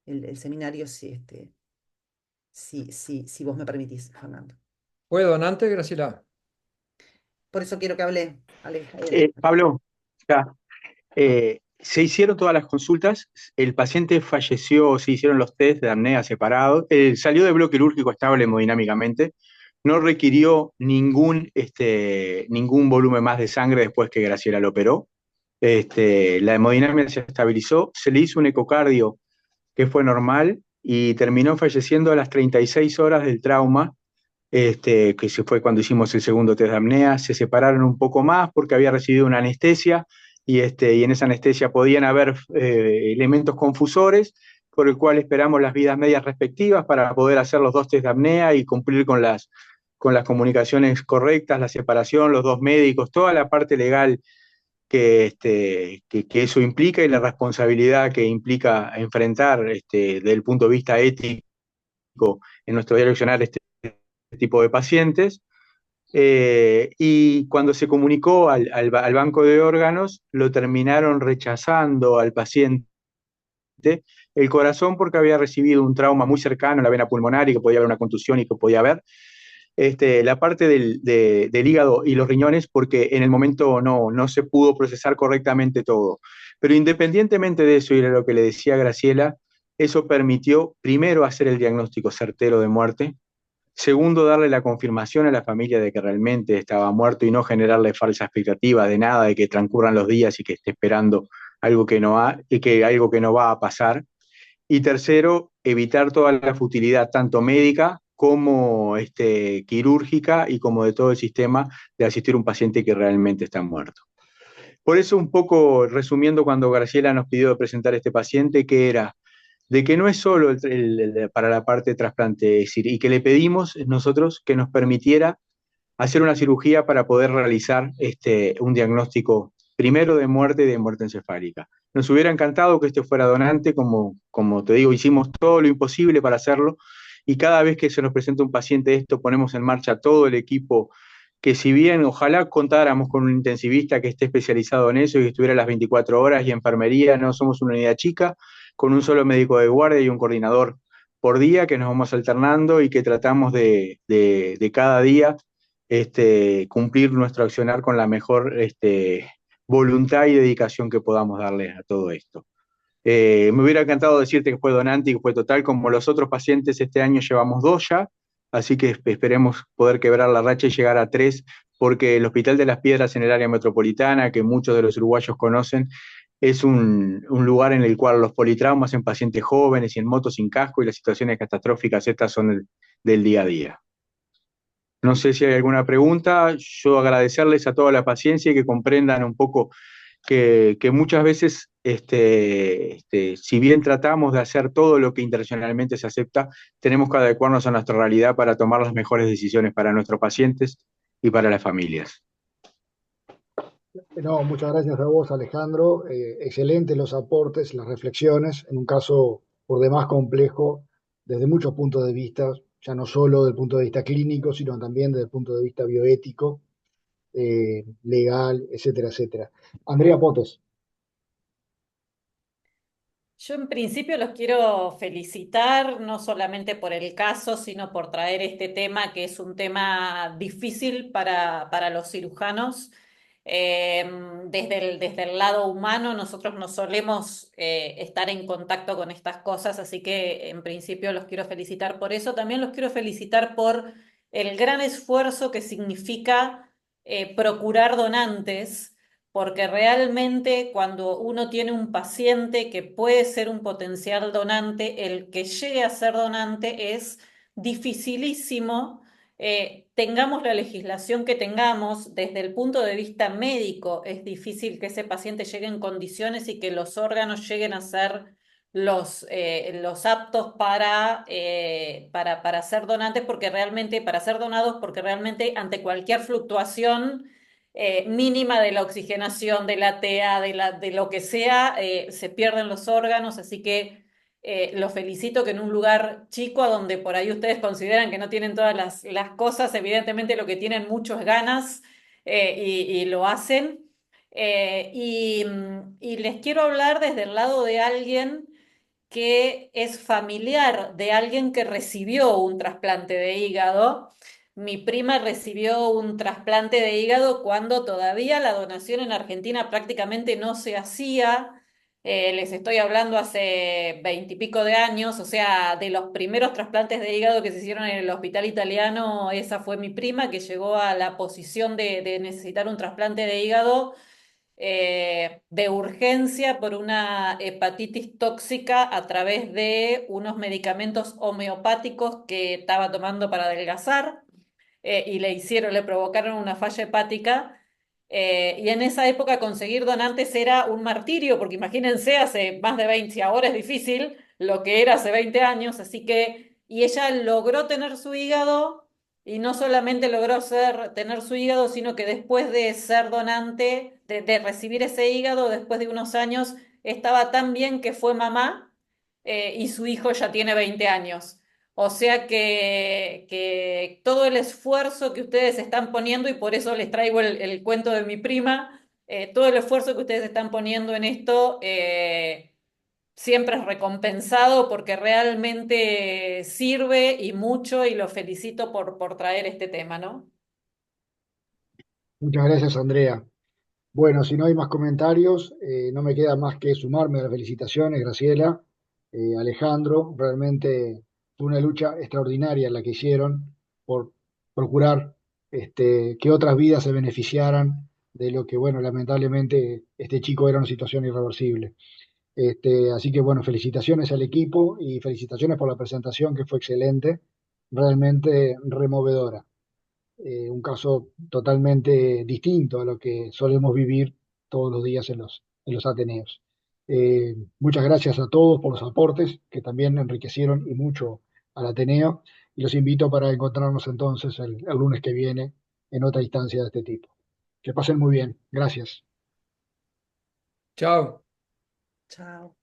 el seminario si vos me permitís, Fernando. ¿Fue donante, Graciela? Por eso quiero que hable, Ale. Pablo, ya, Se hicieron todas las consultas, el paciente falleció, se hicieron los test de apnea separados, salió de bloque quirúrgico estable hemodinámicamente, no requirió ningún volumen más de sangre después que Graciela lo operó. La hemodinamia se estabilizó, se le hizo un ecocardio que fue normal y terminó falleciendo a las 36 horas del trauma, que se fue cuando hicimos el segundo test de apnea. Se separaron un poco más porque había recibido una anestesia y en esa anestesia podían haber elementos confusores, por el cual esperamos las vidas medias respectivas para poder hacer los dos test de apnea y cumplir con las comunicaciones correctas, la separación, los dos médicos, toda la parte legal que eso implica y la responsabilidad que implica enfrentar desde el punto de vista ético en nuestro diario accionar este tipo de pacientes. Y cuando se comunicó al banco de órganos, lo terminaron rechazando al paciente el corazón porque había recibido un trauma muy cercano en la vena pulmonar y que podía haber una contusión y que podía haber. La parte del hígado y los riñones porque en el momento no se pudo procesar correctamente todo. Pero independientemente de eso, y era lo que le decía a Graciela, eso permitió primero hacer el diagnóstico certero de muerte, segundo darle la confirmación a la familia de que realmente estaba muerto y no generarle falsa expectativa de nada, de que transcurran los días y que esté esperando algo que algo que no va a pasar. Y tercero, evitar toda la futilidad, tanto médica como quirúrgica y como de todo el sistema de asistir a un paciente que realmente está muerto. Por eso, un poco resumiendo, cuando Graciela nos pidió presentar este paciente, que era de que no es solo para la parte de trasplante, es decir, y que le pedimos nosotros que nos permitiera hacer una cirugía para poder realizar un diagnóstico primero de muerte y de muerte encefálica. Nos hubiera encantado que este fuera donante, como te digo, hicimos todo lo imposible para hacerlo y cada vez que se nos presenta un paciente esto, ponemos en marcha todo el equipo que si bien ojalá contáramos con un intensivista que esté especializado en eso y que estuviera las 24 horas y enfermería, no somos una unidad chica, con un solo médico de guardia y un coordinador por día que nos vamos alternando y que tratamos de cada día cumplir nuestro accionar con la mejor voluntad y dedicación que podamos darle a todo esto. Me hubiera encantado decirte que fue donante y que fue total, como los otros pacientes este año llevamos 2 ya, así que esperemos poder quebrar la racha y llegar a 3, porque el Hospital de las Piedras en el área metropolitana, que muchos de los uruguayos conocen, es un lugar en el cual los politraumas en pacientes jóvenes y en motos sin casco y las situaciones catastróficas estas son del día a día. No sé si hay alguna pregunta. Yo agradecerles a toda la paciencia y que comprendan un poco que muchas veces, si bien tratamos de hacer todo lo que internacionalmente se acepta, tenemos que adecuarnos a nuestra realidad para tomar las mejores decisiones para nuestros pacientes y para las familias. No, muchas gracias a vos, Alejandro. Excelentes los aportes, las reflexiones, en un caso por demás complejo, desde muchos puntos de vista, ya no solo del punto de vista clínico, sino también desde el punto de vista bioético, legal, etcétera, etcétera. Andrea Potes. Yo en principio los quiero felicitar, no solamente por el caso, sino por traer este tema, que es un tema difícil para los cirujanos. Desde el lado humano, nosotros no solemos estar en contacto con estas cosas, así que en principio los quiero felicitar por eso. También los quiero felicitar por el gran esfuerzo que significa procurar donantes, porque realmente cuando uno tiene un paciente que puede ser un potencial donante, el que llegue a ser donante es dificilísimo. Tengamos la legislación que tengamos, desde el punto de vista médico, es difícil que ese paciente llegue en condiciones y que los órganos lleguen a ser los aptos para ser donantes, porque realmente, para ser donados, porque realmente ante cualquier fluctuación mínima de la oxigenación, de la TEA, de lo que sea, se pierden los órganos, así que los felicito que en un lugar chico, a donde por ahí ustedes consideran que no tienen todas las cosas, evidentemente lo que tienen muchos ganas y lo hacen. Y les quiero hablar desde el lado de alguien que es familiar de alguien que recibió un trasplante de hígado. Mi prima recibió un trasplante de hígado cuando todavía la donación en Argentina prácticamente no se hacía. Les estoy hablando hace 20 y pico de años, o sea, de los primeros trasplantes de hígado que se hicieron en el hospital italiano, esa fue mi prima que llegó a la posición de necesitar un trasplante de hígado de urgencia por una hepatitis tóxica a través de unos medicamentos homeopáticos que estaba tomando para adelgazar y le provocaron una falla hepática. Y en esa época conseguir donantes era un martirio, porque imagínense, hace más de 20, ahora es difícil lo que era hace 20 años, así que, y ella logró tener su hígado, y no solamente logró tener su hígado, sino que después de ser donante, de recibir ese hígado, después de unos años, estaba tan bien que fue mamá, y su hijo ya tiene 20 años. O sea que todo el esfuerzo que ustedes están poniendo, y por eso les traigo el cuento de mi prima, todo el esfuerzo que ustedes están poniendo en esto siempre es recompensado porque realmente sirve y mucho, y los felicito por traer este tema, ¿no? Muchas gracias, Andrea. Bueno, si no hay más comentarios, no me queda más que sumarme a las felicitaciones, Graciela, Alejandro. Realmente fue una lucha extraordinaria la que hicieron por procurar que otras vidas se beneficiaran de lo que, bueno, lamentablemente este chico era una situación irreversible. Así que, bueno, felicitaciones al equipo y felicitaciones por la presentación que fue excelente, realmente removedora. Un caso totalmente distinto a lo que solemos vivir todos los días en los Ateneos. Muchas gracias a todos por los aportes que también enriquecieron y mucho al Ateneo, y los invito para encontrarnos entonces el lunes que viene en otra instancia de este tipo. Que pasen muy bien. Gracias. Chao. Chao.